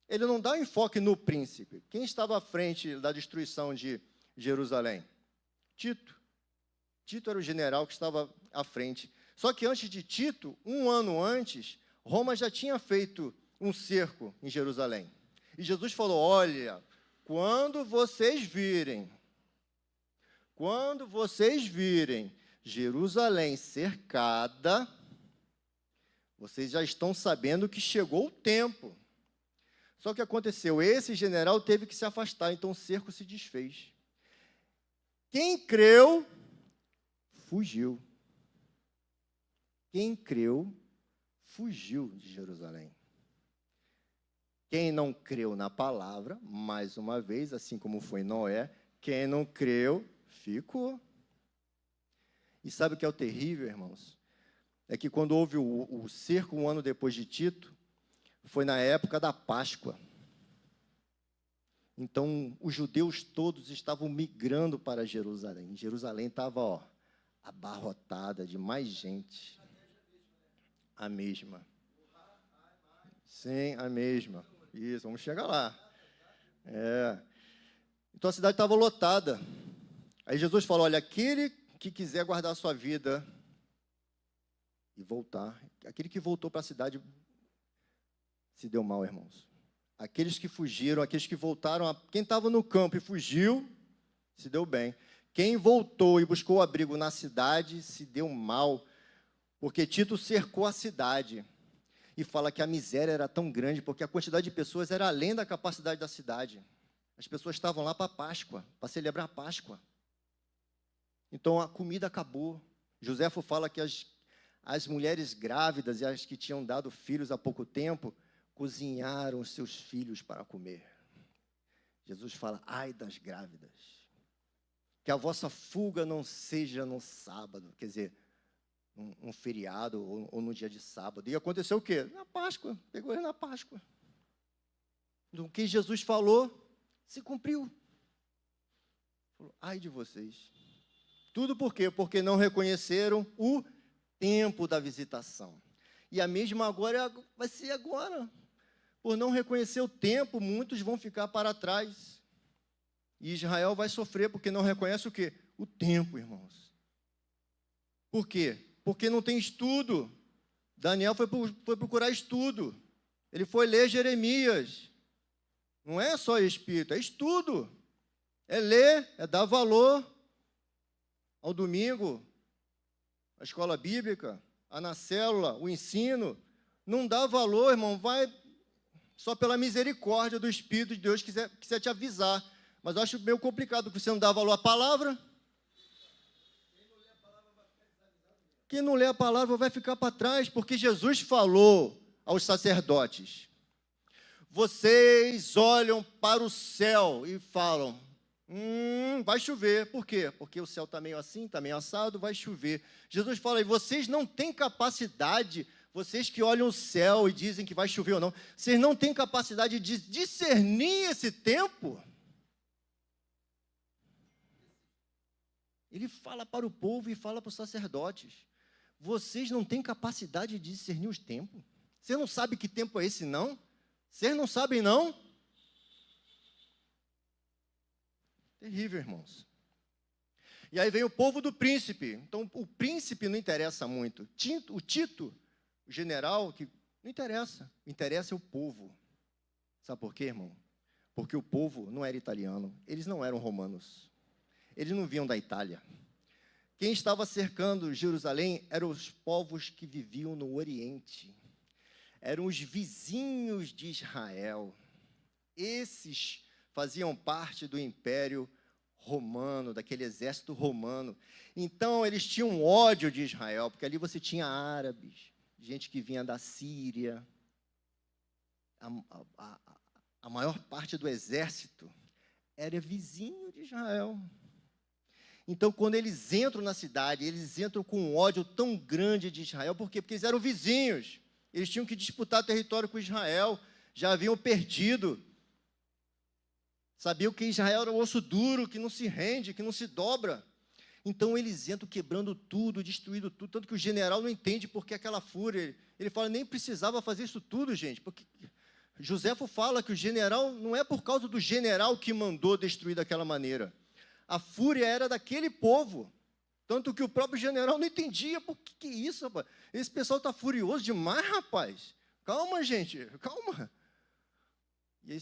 Ele não dá enfoque no príncipe. Quem estava à frente da destruição de Jerusalém? Tito. Tito era o general que estava à frente. Só que antes de Tito, um ano antes, Roma já tinha feito um cerco em Jerusalém. E Jesus falou, olha, quando vocês virem Jerusalém cercada, vocês já estão sabendo que chegou o tempo. Só que aconteceu, esse general teve que se afastar, então o cerco se desfez. Quem creu, fugiu. Quem creu, fugiu de Jerusalém. Quem não creu na palavra, mais uma vez, assim como foi Noé, quem não creu, ficou. E sabe o que é o terrível, irmãos? É que quando houve o cerco, um ano depois de Tito, foi na época da Páscoa. Então, os judeus todos estavam migrando para Jerusalém. Jerusalém estava, abarrotada de mais gente. A mesma. Sim, a mesma. Isso, vamos chegar lá. Então, a cidade estava lotada. Aí Jesus falou, olha, aquele que quiser guardar a sua vida e voltar, aquele que voltou para a cidade se deu mal, irmãos. Aqueles que fugiram, aqueles que voltaram, quem estava no campo e fugiu, se deu bem. Quem voltou e buscou abrigo na cidade, se deu mal, porque Tito cercou a cidade. e fala que a miséria era tão grande, porque a quantidade de pessoas era além da capacidade da cidade. As pessoas estavam lá para a Páscoa, para celebrar a Páscoa. Então, a comida acabou. Joséfo fala que as mulheres grávidas e as que tinham dado filhos há pouco tempo, cozinharam os seus filhos para comer. Jesus fala, ai das grávidas, que a vossa fuga não seja no sábado, quer dizer, um feriado ou no dia de sábado. E aconteceu o quê? Na Páscoa, pegou ele na Páscoa. O que Jesus falou, se cumpriu. Falou, ai de vocês. Tudo por quê? Porque não reconheceram o tempo da visitação. E a mesma agora vai ser agora. Por não reconhecer o tempo, muitos vão ficar para trás. E Israel vai sofrer porque não reconhece o quê? O tempo, irmãos. Por quê? Porque não tem estudo. Daniel foi procurar estudo. Ele foi ler Jeremias. Não é só espírito, é estudo. É ler, é dar valor ao domingo, a escola bíblica, na célula, o ensino. Não dá valor, irmão, vai só pela misericórdia do Espírito de Deus quiser te avisar. Mas eu acho meio complicado, porque você não dá valor à palavra. Quem não lê a palavra vai ficar para trás, porque Jesus falou aos sacerdotes, vocês olham para o céu e falam, vai chover. Por quê? Porque o céu está meio assim, está meio assado, vai chover. Jesus fala, e vocês não têm capacidade, vocês que olham o céu e dizem que vai chover ou não, vocês não têm capacidade de discernir esse tempo? Ele fala para o povo e fala para os sacerdotes, vocês não têm capacidade de discernir os tempos? Você não sabe que tempo é esse, não? Vocês não sabem, não? Terrível, irmãos. E aí vem o povo do príncipe. Então, o príncipe não interessa muito. O Tito, o general, que não interessa. O que interessa é o povo. Sabe por quê, irmão? Porque o povo não era italiano. Eles não eram romanos. Eles não vinham da Itália. Quem estava cercando Jerusalém eram os povos que viviam no Oriente. Eram os vizinhos de Israel. Esses faziam parte do Império Romano, daquele exército romano. Então, eles tinham ódio de Israel, porque ali você tinha árabes, gente que vinha da Síria. A maior parte do exército era vizinho de Israel. Então, quando eles entram na cidade, eles entram com um ódio tão grande de Israel. Por quê? Porque eles eram vizinhos. Eles tinham que disputar território com Israel. Já haviam perdido. Sabiam que Israel era um osso duro, que não se rende, que não se dobra. Então, eles entram quebrando tudo, destruindo tudo. Tanto que o general não entende por que aquela fúria. Ele fala, nem precisava fazer isso tudo, gente. Porque Joséfo fala que o general, não é por causa do general que mandou destruir daquela maneira. A fúria era daquele povo. Tanto que o próprio general não entendia. Por que é isso, rapaz? Esse pessoal está furioso demais, rapaz. Calma, gente, calma. E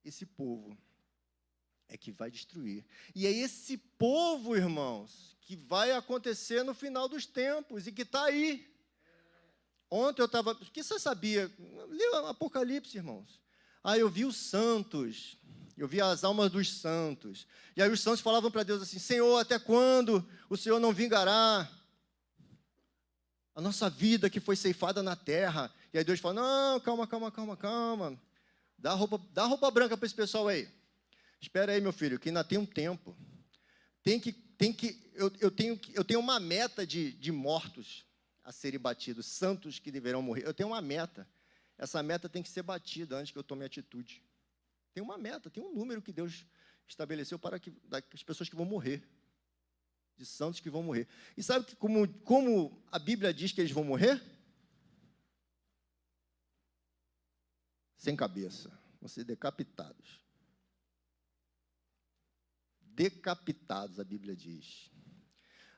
esse povo é que vai destruir. E é esse povo, irmãos, que vai acontecer no final dos tempos e que está aí. Ontem eu estava... O que você sabia? Leu Apocalipse, irmãos. Eu vi os santos... Eu vi as almas dos santos. E aí os santos falavam para Deus assim, Senhor, até quando o Senhor não vingará a nossa vida que foi ceifada na terra? E aí Deus fala, não, calma. Dá roupa branca para esse pessoal aí. Espera aí, meu filho, que ainda tem um tempo. Eu tenho uma meta de mortos a serem batidos, santos que deverão morrer. Eu tenho uma meta. Essa meta tem que ser batida antes que eu tome atitude. Tem uma meta, tem um número que Deus estabeleceu para as pessoas que vão morrer, de santos que vão morrer. E sabe que como a Bíblia diz que eles vão morrer? Sem cabeça, vão ser decapitados. Decapitados, a Bíblia diz.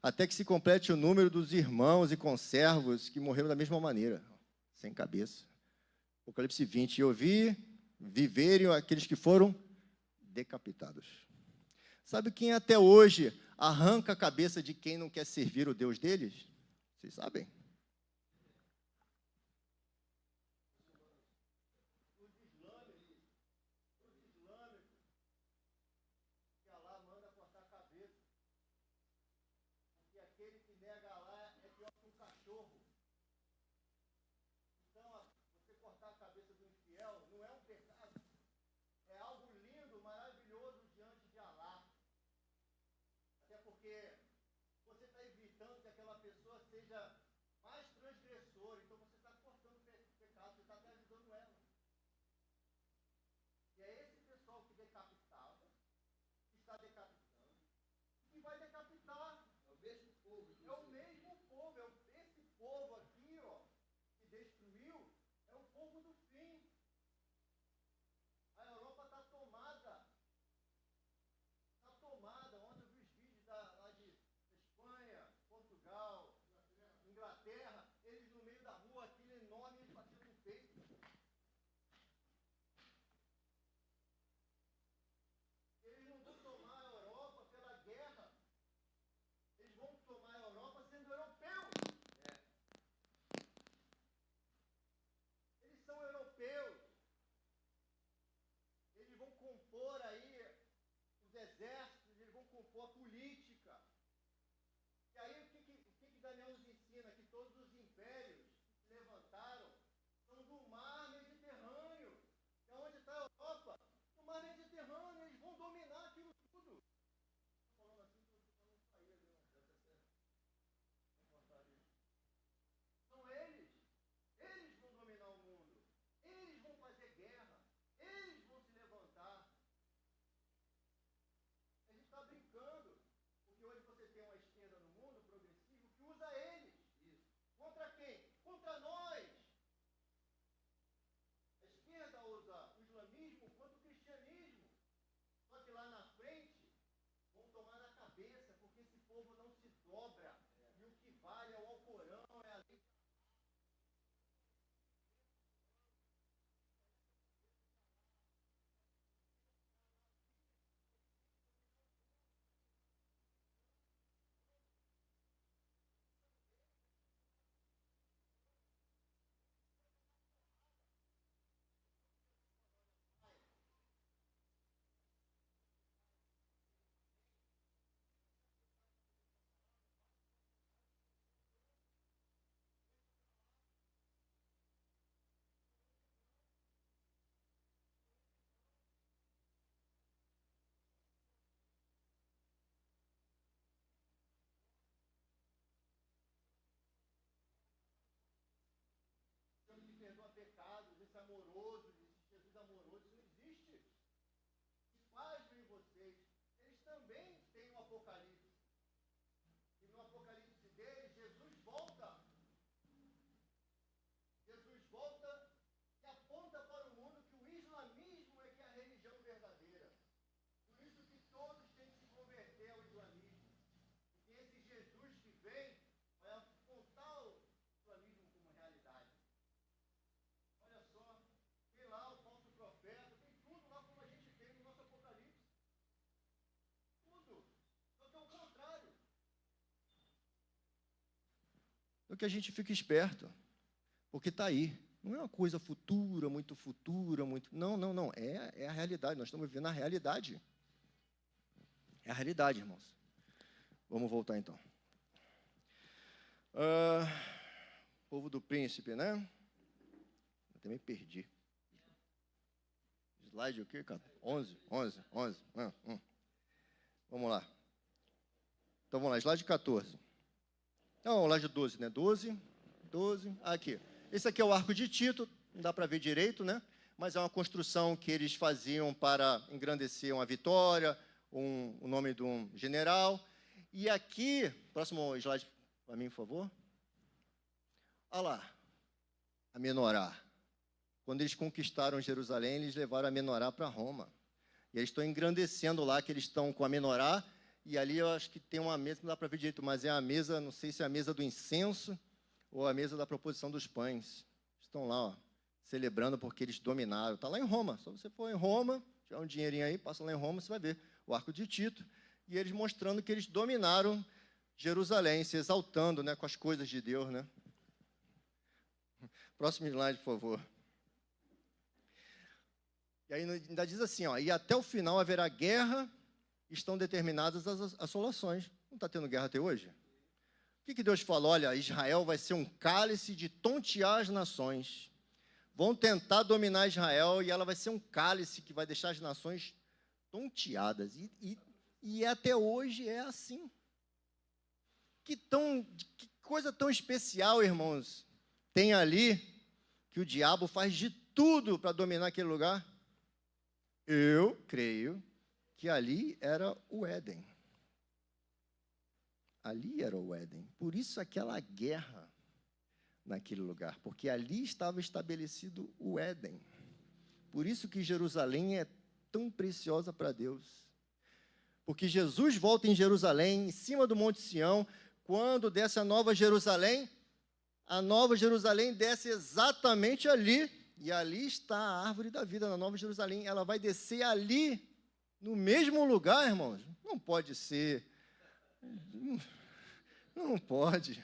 Até que se complete o número dos irmãos e conservos que morreram da mesma maneira, sem cabeça. Apocalipse 20, eu vi... viverem aqueles que foram decapitados. Sabe quem até hoje arranca a cabeça de quem não quer servir o Deus deles? Vocês sabem? aquele que nega lá é pior que um cachorro. Então, você cortar a cabeça do infiel não é um pecado. É algo lindo, maravilhoso diante de Alá. Até porque você está evitando que aquela pessoa seja mais transgressora. Então, você está cortando o pecado, você está até ajudando ela. E é esse pessoal que decapitava, que está decapitando, que vai decapitar. É o mesmo povo. É o mesmo povo. Esse povo aqui, ó, que destruiu, é o povo do fim. A Europa está tomada. Está tomada. Ontem eu vi os vídeos lá de Espanha, Portugal, Inglaterra, eles no meio da rua, aquele enorme, eles batendo no peito. Eles não vão tomar a Europa pela guerra. Eles vão tomar a Europa sendo europeus. Eles são europeus. Eles vão compor aí os exércitos, eles vão compor a política. E aí o que Daniel nos ensina? Que todos os impérios que se levantaram são do mar Mediterrâneo. E onde está a Europa? No mar Mediterrâneo, eles vão dominar aquilo tudo. Estou falando assim, para não sair ali, não. São eles. Eles vão dominar o mundo. Eles vão fazer guerra. Eles vão se levantar. A gente está brincando. Porque hoje você tem uma esquerda no mundo progressivo que usa eles. Isso. Contra quem? Contra nós. A esquerda usa o islamismo contra o cristianismo. Só que lá na frente vão tomar na cabeça, porque esse povo não se dobra. E o que vale é o Alcorão, é a lei. Que perdoa pecados, esse amoroso, esse Jesus amoroso, isso não existe. Se faz em vocês. Eles também têm um Apocalipse. E no Apocalipse deles, Jesus volta. Jesus volta e aponta para o mundo que o islamismo é que é a religião verdadeira. Por isso que todos têm que se converter ao islamismo. Porque esse Jesus que vem vai apontar o islamismo como realidade. Olha só, tem lá o falso profeta, tem tudo lá como a gente tem no nosso Apocalipse. Tudo. Só que é o contrário. É que a gente fica esperto, porque está aí. Não é uma coisa futura, muito futura, muito... Não, não, não. É a realidade. Nós estamos vivendo a realidade. É a realidade, irmãos. Vamos voltar, então. Povo do príncipe, né? Eu também perdi. Slide o quê, cara? 11. Vamos lá. Então, vamos lá. Slide 14. Não, slide 12, né? 12. Aqui. Esse aqui é o arco de Tito. Não dá para ver direito, né? Mas é uma construção que eles faziam para engrandecer uma vitória, o nome de um general. E aqui, próximo slide para mim, por favor. Olha lá, a menorá. Quando eles conquistaram Jerusalém, eles levaram a menorá para Roma. E eles estão engrandecendo lá, que eles estão com a menorá, e ali eu acho que tem uma mesa, não dá para ver direito, mas é a mesa, não sei se é a mesa do incenso ou a mesa da proposição dos pães. Estão lá, ó, celebrando porque eles dominaram. Está lá em Roma. Só você for em Roma, tiver um dinheirinho aí, passa lá em Roma, você vai ver o arco de Tito. E eles mostrando que eles dominaram Jerusalém, se exaltando, né, com as coisas de Deus, né? Próximo slide, por favor. E aí ainda diz assim, ó, e até o final haverá guerra, estão determinadas as assolações. Não está tendo guerra até hoje? que Deus falou? Olha, Israel vai ser um cálice de tontear as nações. Vão tentar dominar Israel e ela vai ser um cálice que vai deixar as nações tonteadas. E até hoje é assim. Que coisa tão especial, irmãos, tem ali, que o diabo faz de tudo para dominar aquele lugar? Eu creio que ali era o Éden. Ali era o Éden. Por isso aquela guerra naquele lugar, porque ali estava estabelecido o Éden. Por isso que Jerusalém é tão preciosa para Deus. Porque Jesus volta em Jerusalém, em cima do Monte Sião. Quando desce a Nova Jerusalém desce exatamente ali. E ali está a árvore da vida, na Nova Jerusalém. Ela vai descer ali, no mesmo lugar, irmãos. Não pode ser. Não pode.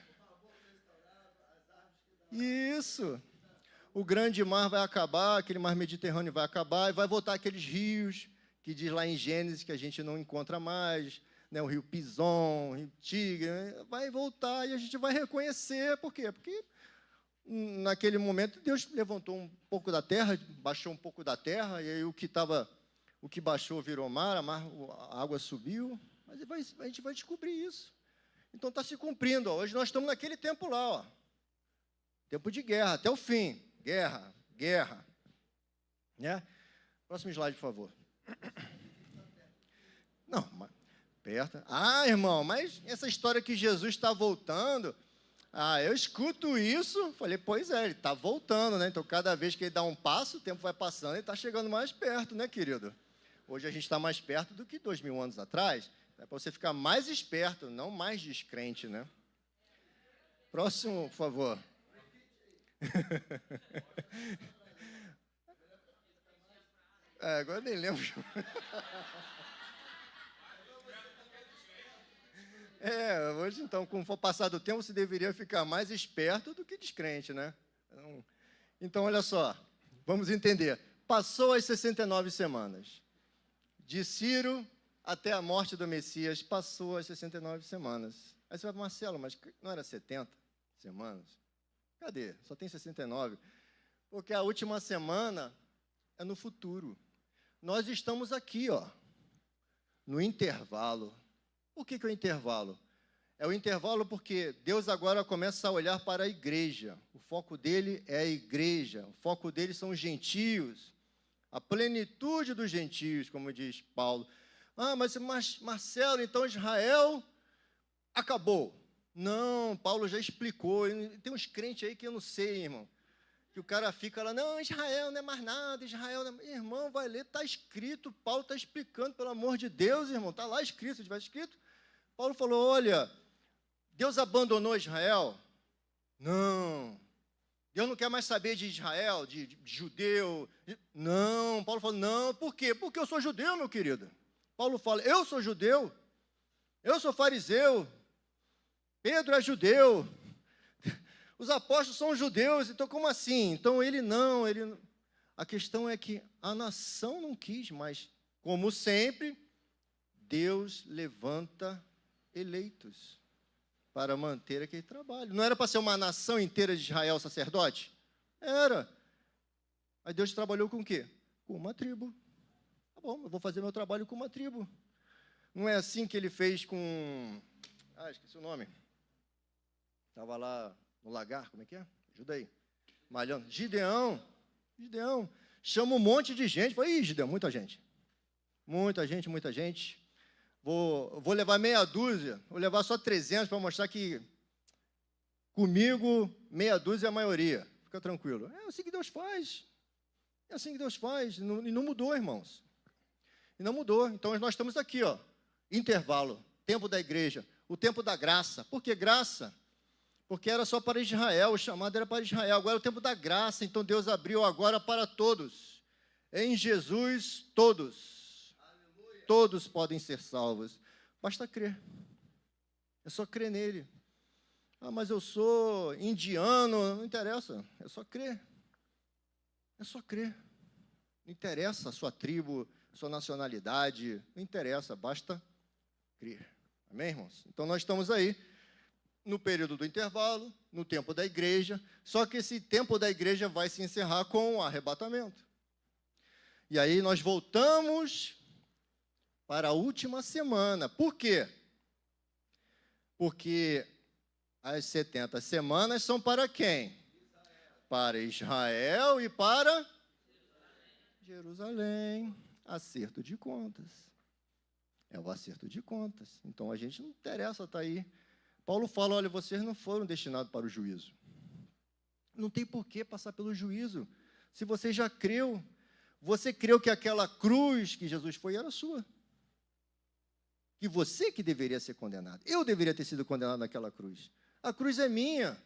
Isso. O grande mar vai acabar, aquele mar Mediterrâneo vai acabar, e vai voltar aqueles rios, que diz lá em Gênesis, que a gente não encontra mais, né? O rio Pison, o rio Tigre, né? Vai voltar e a gente vai reconhecer. Por quê? Porque naquele momento Deus levantou um pouco da terra, baixou um pouco da terra, e aí o que baixou virou mar, a água subiu, mas a gente vai descobrir isso. Então está se cumprindo. Ó. Hoje nós estamos naquele tempo lá, ó. Tempo de guerra, até o fim. Guerra. Né? Próximo slide, por favor. Não, perto. Ah, irmão, mas essa história que Jesus está voltando, eu escuto isso, falei, pois é, ele está voltando, né? Então, cada vez que ele dá um passo, o tempo vai passando, ele está chegando mais perto, né, querido? Hoje a gente está mais perto do que 2000 anos atrás, é para você ficar mais esperto, não mais descrente, né? Próximo, por favor. Agora eu nem lembro. Hoje, então, como for passar do tempo, você deveria ficar mais esperto do que descrente, né? Então, olha só, vamos entender. Passou as 69 semanas. De Ciro até a morte do Messias, passou as 69 semanas. Aí você vai, Marcelo, mas não era 70 semanas? Cadê? Só tem 69. Porque a última semana é no futuro. Nós estamos aqui, ó, no intervalo. Por que é o intervalo? É o intervalo porque Deus agora começa a olhar para a igreja. O foco dele é a igreja. O foco dele são os gentios. A plenitude dos gentios, como diz Paulo. Mas Marcelo, então Israel acabou. Não, Paulo já explicou. Tem uns crentes aí que eu não sei, irmão. Que o cara fica lá, não, Israel não é mais nada, Israel não é... Irmão, vai ler, está escrito, Paulo está explicando, pelo amor de Deus, irmão, está lá escrito, se tiver escrito. Paulo falou, olha, Deus abandonou Israel? Não. Deus não quer mais saber de Israel, de judeu. Não, Paulo falou, não, por quê? Porque eu sou judeu, meu querido. Paulo fala, eu sou judeu, eu sou fariseu, Pedro é judeu, os apóstolos são judeus, então como assim? Então ele não. A questão é que a nação não quis, mas, como sempre, Deus levanta eleitos para manter aquele trabalho. Não era para ser uma nação inteira de Israel sacerdote? Era. Aí Deus trabalhou com o quê? Com uma tribo. Tá bom, eu vou fazer meu trabalho com uma tribo. Não é assim que ele fez com... esqueci o nome. Estava lá no lagar, como é que é? Ajuda aí. Malhando. Gideão. Chama um monte de gente. Falei, Gideão, muita gente. Muita gente. Vou levar meia dúzia, vou levar só 300 para mostrar que comigo meia dúzia é a maioria. Fica tranquilo. É assim que Deus faz. E não mudou, irmãos. E não mudou. Então, nós estamos aqui, ó, intervalo, tempo da igreja, o tempo da graça. Por que graça? Porque era só para Israel, o chamado era para Israel. Agora é o tempo da graça, então Deus abriu agora para todos. Em Jesus, todos. Aleluia. Todos podem ser salvos. Basta crer. É só crer nele. Mas eu sou indiano, não interessa. É só crer. Não interessa a sua tribo, a sua nacionalidade, não interessa, basta crer. Amém, irmãos? Então nós estamos aí. no período do intervalo, no tempo da igreja, só que esse tempo da igreja vai se encerrar com o arrebatamento. E aí nós voltamos para a última semana. Por quê? Porque as 70 semanas são para quem? Para Israel e para Jerusalém. Acerto de contas. É o acerto de contas. Então, a gente não interessa estar aí. Paulo fala, olha, vocês não foram destinados para o juízo. Não tem por que passar pelo juízo. Se você já creu, você creu que aquela cruz que Jesus foi era sua. Que você que deveria ser condenado. Eu deveria ter sido condenado naquela cruz. A cruz é minha.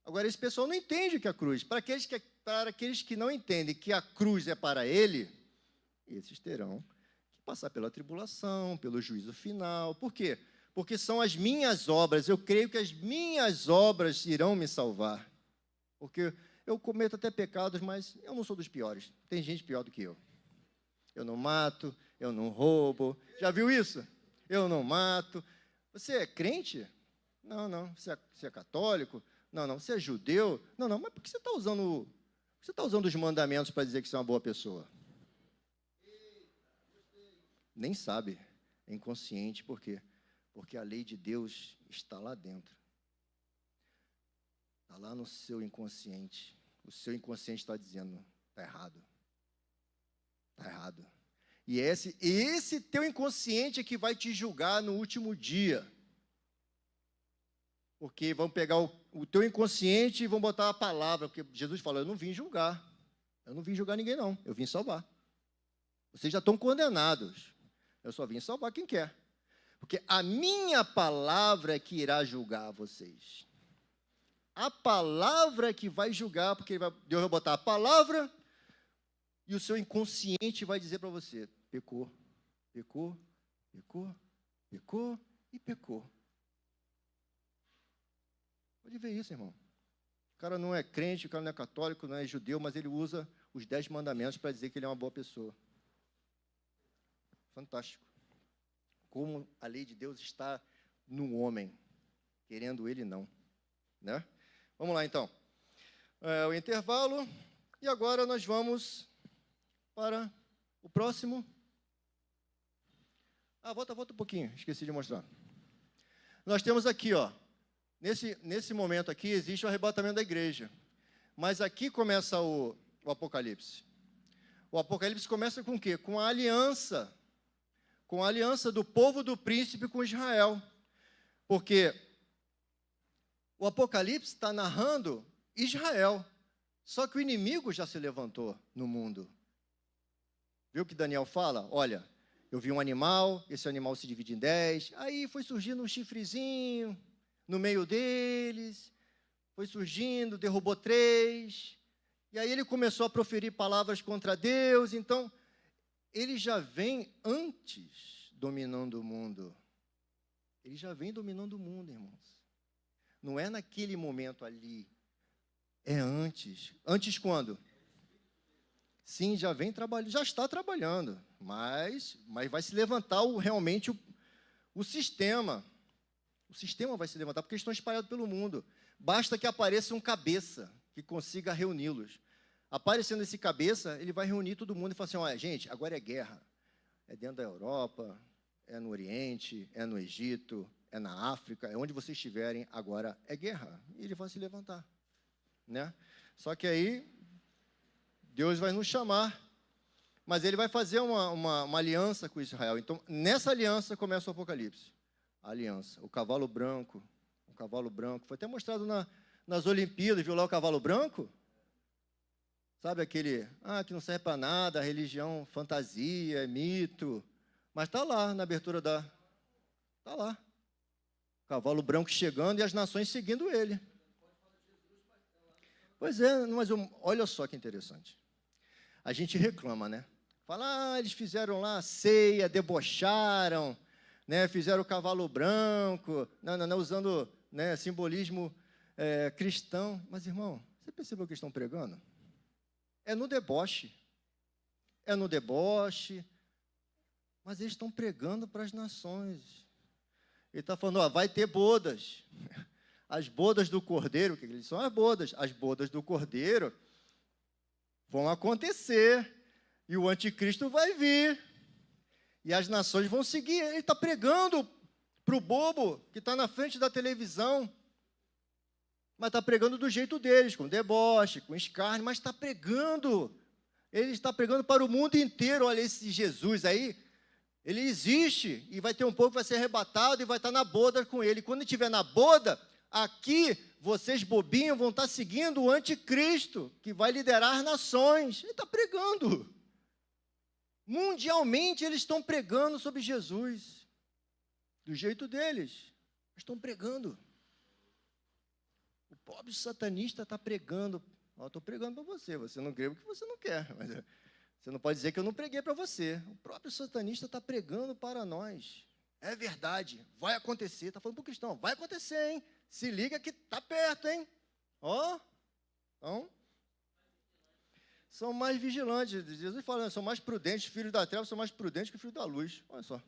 Agora, esse pessoal não entende que a cruz. Para aqueles que não entendem que a cruz é para ele, esses terão que passar pela tribulação, pelo juízo final. Por quê? Porque são as minhas obras. Eu creio que as minhas obras irão me salvar. Porque eu cometo até pecados, mas eu não sou dos piores. Tem gente pior do que eu. Eu não mato, eu não roubo. Já viu isso? Eu não mato. Você é crente? Não, não. Você é católico? Não, não. Você é judeu? Não, não. Mas por que você está usando os mandamentos para dizer que você é uma boa pessoa? Nem sabe. É inconsciente. Por quê? Porque a lei de Deus está lá dentro. Está lá no seu inconsciente. O seu inconsciente está dizendo, está errado. Está errado. E esse teu inconsciente é que vai te julgar no último dia. Porque vão pegar o teu inconsciente e vão botar a palavra. Porque Jesus falou, eu não vim julgar. Eu não vim julgar ninguém, não. Eu vim salvar. Vocês já estão condenados. Eu só vim salvar quem quer. Porque a minha palavra é que irá julgar vocês. A palavra é que vai julgar, porque Deus vai botar a palavra e o seu inconsciente vai dizer para você, pecou, pecou, pecou, pecou e pecou. Pode ver isso, irmão. O cara não é crente, o cara não é católico, não é judeu, mas ele usa os 10 mandamentos para dizer que ele é uma boa pessoa. Fantástico. Como a lei de Deus está no homem, querendo ele não. Né? Vamos lá, então. O intervalo. E agora nós vamos para o próximo. Volta um pouquinho. Esqueci de mostrar. Nós temos aqui, ó. Nesse momento aqui, existe o arrebatamento da igreja. Mas aqui começa o Apocalipse. O Apocalipse começa com o quê? Com a aliança. Com a aliança do povo do príncipe com Israel. Porque o Apocalipse está narrando Israel. Só que o inimigo já se levantou no mundo. Viu o que Daniel fala? Olha, eu vi um animal, esse animal se divide em 10. Aí foi surgindo um chifrezinho no meio deles. Foi surgindo, derrubou 3. E aí ele começou a proferir palavras contra Deus. Então, ele já vem antes dominando o mundo. Ele já vem dominando o mundo, irmãos. Não é naquele momento ali. É antes. Antes quando? Sim, já vem trabalhando, já está trabalhando. Mas vai se levantar realmente o sistema. O sistema vai se levantar, porque eles estão espalhados pelo mundo. Basta que apareça um cabeça que consiga reuni-los. Aparecendo esse cabeça, ele vai reunir todo mundo e falar assim, olha, gente, agora é guerra. É dentro da Europa, é no Oriente, é no Egito, é na África, é onde vocês estiverem, agora é guerra. E ele vai se levantar. Né? Só que aí, Deus vai nos chamar, mas ele vai fazer uma aliança com Israel. Então, nessa aliança começa o Apocalipse. A aliança, o cavalo branco, foi até mostrado nas Olimpíadas, viu lá o cavalo branco? Sabe aquele, que não serve para nada, religião, fantasia, mito, mas está lá na abertura está lá. O cavalo branco chegando e as nações seguindo ele. Pois é, mas olha só que interessante. A gente reclama, né? Fala, eles fizeram lá a ceia, debocharam, né? Fizeram o cavalo branco, não, usando, né, simbolismo cristão. Mas, irmão, você percebeu o que eles estão pregando? É no deboche. Mas eles estão pregando para as nações. Ele está falando, ó, vai ter bodas. As bodas do Cordeiro, o que são as bodas? As bodas do Cordeiro vão acontecer. E o anticristo vai vir. E as nações vão seguir. Ele está pregando para o bobo que está na frente da televisão. Mas está pregando do jeito deles, com deboche, com escárnio, mas está pregando. Ele está pregando para o mundo inteiro. Olha, esse Jesus aí, ele existe. E vai ter um povo que vai ser arrebatado e vai estar na boda com ele. Quando estiver na boda, aqui, vocês bobinhos vão estar seguindo o anticristo, que vai liderar as nações. Ele está pregando. Mundialmente, eles estão pregando sobre Jesus. Do jeito deles. Estão pregando. O pobre satanista está pregando. Eu estou pregando para você. Você não crê porque você não quer. Mas você não pode dizer que eu não preguei para você. O próprio satanista está pregando para nós. É verdade. Vai acontecer. Está falando para o cristão. Vai acontecer, hein? Se liga que está perto, hein? Ó. Então, são mais vigilantes. Jesus fala, são mais prudentes. Filhos da treva são mais prudentes que filhos da luz. Olha só.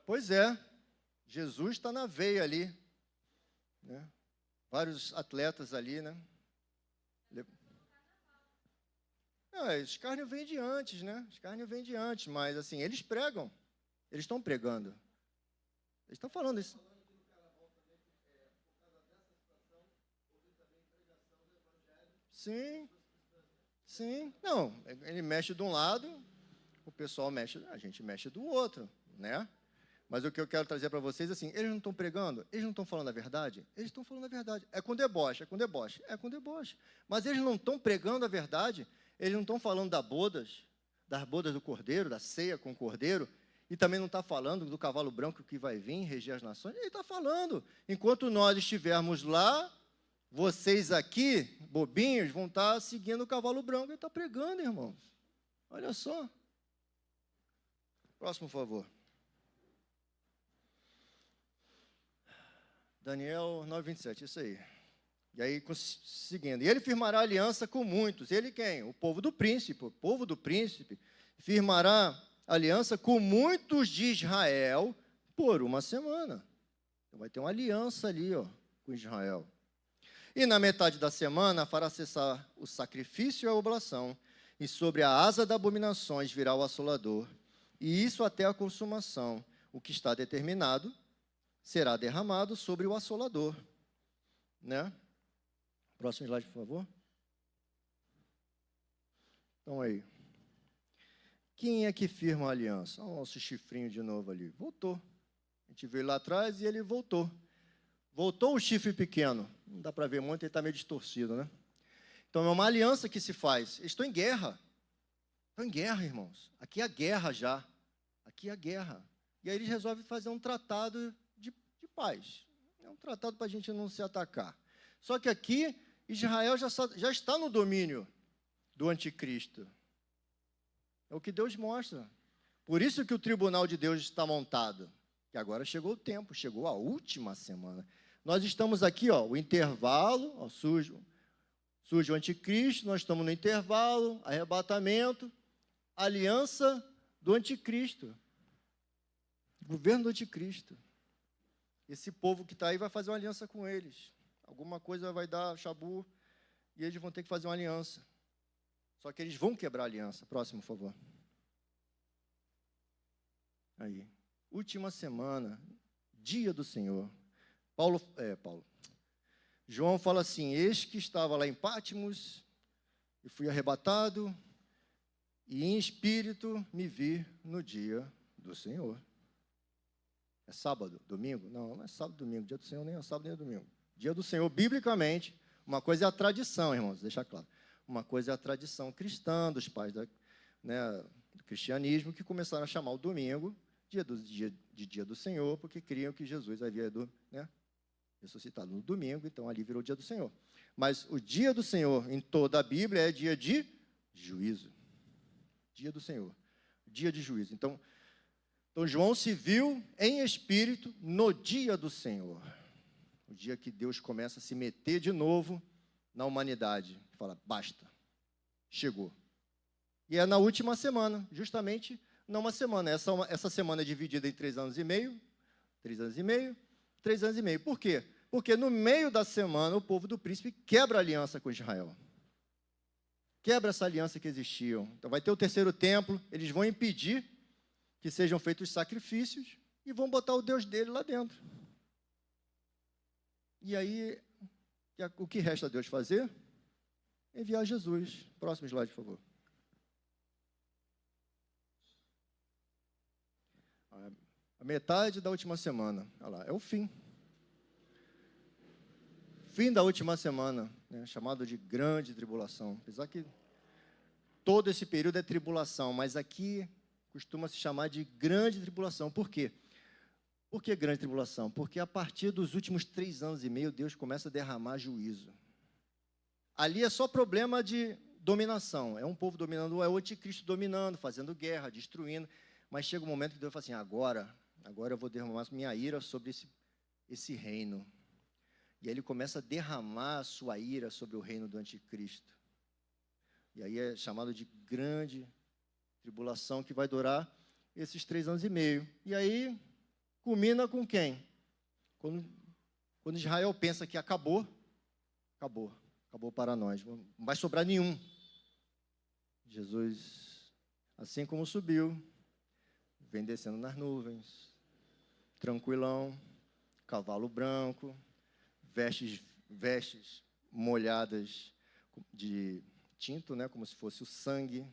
Pois é. Jesus está na veia ali. Né? Vários atletas ali, né? Não, escárnio vem de antes, né? Escárnio vem de antes, mas assim, eles pregam. Eles estão pregando. Eles estão falando isso. Sim. Sim. Não, ele mexe de um lado, o pessoal mexe, a gente mexe do outro, né? Mas o que eu quero trazer para vocês, assim, eles não estão pregando, eles não estão falando a verdade, eles estão falando a verdade. É com deboche, é com deboche, é com deboche. Mas eles não estão pregando a verdade, eles não estão falando das bodas do Cordeiro, da ceia com o Cordeiro, e também não está falando do cavalo branco que vai vir reger as nações. Ele está falando. Enquanto nós estivermos lá, vocês aqui, bobinhos, vão estar seguindo o cavalo branco. Ele está pregando, irmãos. Olha só. Próximo, por favor. Daniel 9:27, isso aí. E aí, seguindo. E ele firmará aliança com muitos. Ele quem? O povo do príncipe. O povo do príncipe firmará aliança com muitos de Israel por uma semana. Então, vai ter uma aliança ali, ó, com Israel. E na metade da semana fará cessar o sacrifício e a oblação, e sobre a asa das abominações virá o assolador, e isso até a consumação. O que está determinado será derramado sobre o assolador. Né? Próximo slide, por favor. Então, aí. Quem é que firma a aliança? Olha o nosso chifrinho de novo ali. Voltou. A gente veio lá atrás e ele voltou. Voltou o chifre pequeno. Não dá para ver muito, ele está meio distorcido, né? Então, é uma aliança que se faz. Eles estão em guerra. Estão em guerra, irmãos. Aqui é a guerra já. Aqui é a guerra. E aí eles resolvem fazer um tratado de paz. É um tratado para a gente não se atacar. Só que aqui, Israel já está no domínio do anticristo. É o que Deus mostra. Por isso que o tribunal de Deus está montado. Que agora chegou o tempo, chegou a última semana. Nós estamos aqui, ó, o intervalo, ó, surge o anticristo, nós estamos no intervalo, arrebatamento, aliança do anticristo. Governo do anticristo. Esse povo que está aí vai fazer uma aliança com eles. Alguma coisa vai dar chabu e eles vão ter que fazer uma aliança. Só que eles vão quebrar a aliança. Próximo, por favor. Aí. Última semana, dia do Senhor. João fala assim, eis que estava lá em Pátimos, e fui arrebatado, e em espírito me vi no dia do Senhor. É sábado, domingo? Não, não é sábado, domingo. Dia do Senhor nem é sábado, nem é domingo. Dia do Senhor, biblicamente, uma coisa é a tradição, irmãos, deixa claro. Uma coisa é a tradição cristã, dos pais do cristianismo, que começaram a chamar o domingo de dia do Senhor, porque criam que Jesus havia ressuscitado no domingo, então ali virou o dia do Senhor. Mas o dia do Senhor, em toda a Bíblia, é dia de juízo. Dia do Senhor. Dia de juízo. Então João se viu em espírito no dia do Senhor. O dia que Deus começa a se meter de novo na humanidade. Fala, basta, chegou. E é na última semana, justamente Não uma semana, essa semana é dividida em 3 anos e meio, 3 anos e meio, 3 anos e meio. Por quê? Porque no meio da semana, o povo do príncipe quebra a aliança com Israel. Quebra essa aliança que existia. Então, vai ter o terceiro templo, eles vão impedir que sejam feitos sacrifícios e vão botar o Deus dele lá dentro. E aí, o que resta a Deus fazer? Enviar Jesus. Próximo slide, por favor. A metade da última semana. Olha lá, é o fim. Fim da última semana, né, chamado de grande tribulação. Apesar que todo esse período é tribulação, mas aqui costuma se chamar de grande tribulação. Por quê? Por que grande tribulação? Porque a partir dos últimos 3 anos e meio, Deus começa a derramar juízo. Ali é só problema de dominação. É um povo dominando, é o anticristo dominando, fazendo guerra, destruindo. Mas chega um momento que Deus fala assim, agora eu vou derramar minha ira sobre esse reino. E aí ele começa a derramar a sua ira sobre o reino do anticristo. E aí é chamado de grande tribulação, que vai durar esses 3 anos e meio. E aí culmina com quem? Quando Israel pensa que acabou para nós, não vai sobrar nenhum. Jesus, assim como subiu, vem descendo nas nuvens, tranquilão, cavalo branco, vestes molhadas de tinto, né, como se fosse o sangue,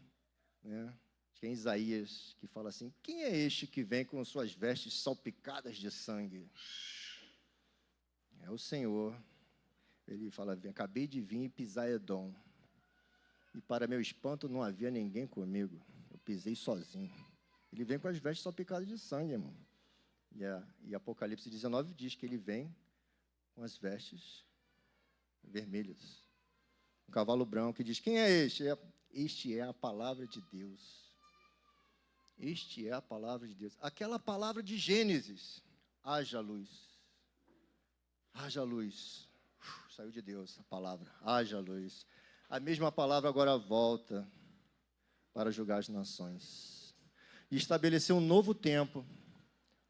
né? Tem Isaías que fala assim, quem é este que vem com suas vestes salpicadas de sangue? É o Senhor. Ele fala, acabei de vir e pisar Edom. E para meu espanto não havia ninguém comigo. Eu pisei sozinho. Ele vem com as vestes salpicadas de sangue, irmão. E Apocalipse 19 diz que ele vem com as vestes vermelhas. Um cavalo branco que diz, quem é este? Este é a palavra de Deus. Este é a palavra de Deus. Aquela palavra de Gênesis. Haja luz. Haja luz. Saiu de Deus a palavra. Haja luz. A mesma palavra agora volta para julgar as nações. E estabelecer um novo tempo.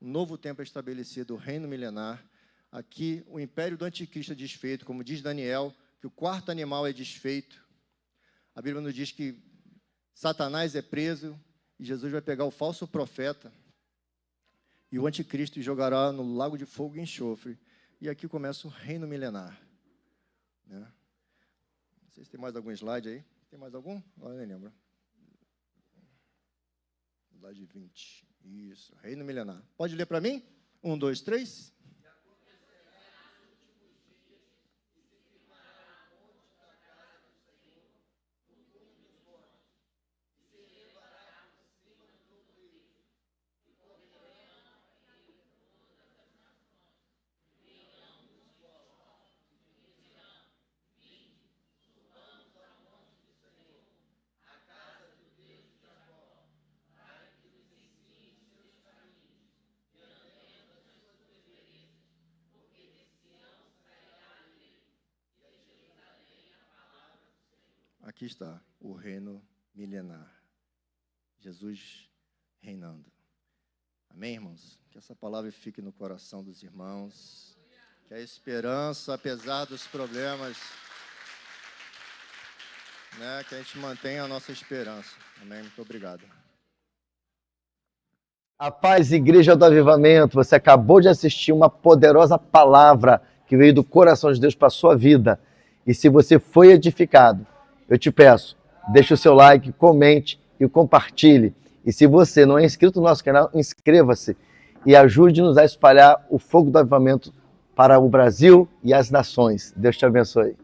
Um novo tempo é estabelecido, o reino milenar. Aqui, o império do anticristo é desfeito, como diz Daniel, que o quarto animal é desfeito. A Bíblia nos diz que Satanás é preso e Jesus vai pegar o falso profeta e o anticristo jogará no lago de fogo e enxofre. E aqui começa o reino milenar. Né? Não sei se tem mais algum slide aí. Tem mais algum? Agora nem lembro. Slide 20. Isso, reino milenar. Pode ler para mim? 1, 2, 3. Aqui está o reino milenar. Jesus reinando. Amém, irmãos? Que essa palavra fique no coração dos irmãos. Que a esperança, apesar dos problemas, né, que a gente mantenha a nossa esperança. Amém? Muito obrigado. A paz, Igreja do Avivamento. Você acabou de assistir uma poderosa palavra que veio do coração de Deus para a sua vida. E se você foi edificado, eu te peço, deixe o seu like, comente e compartilhe. E se você não é inscrito no nosso canal, inscreva-se e ajude-nos a espalhar o fogo do avivamento para o Brasil e as nações. Deus te abençoe.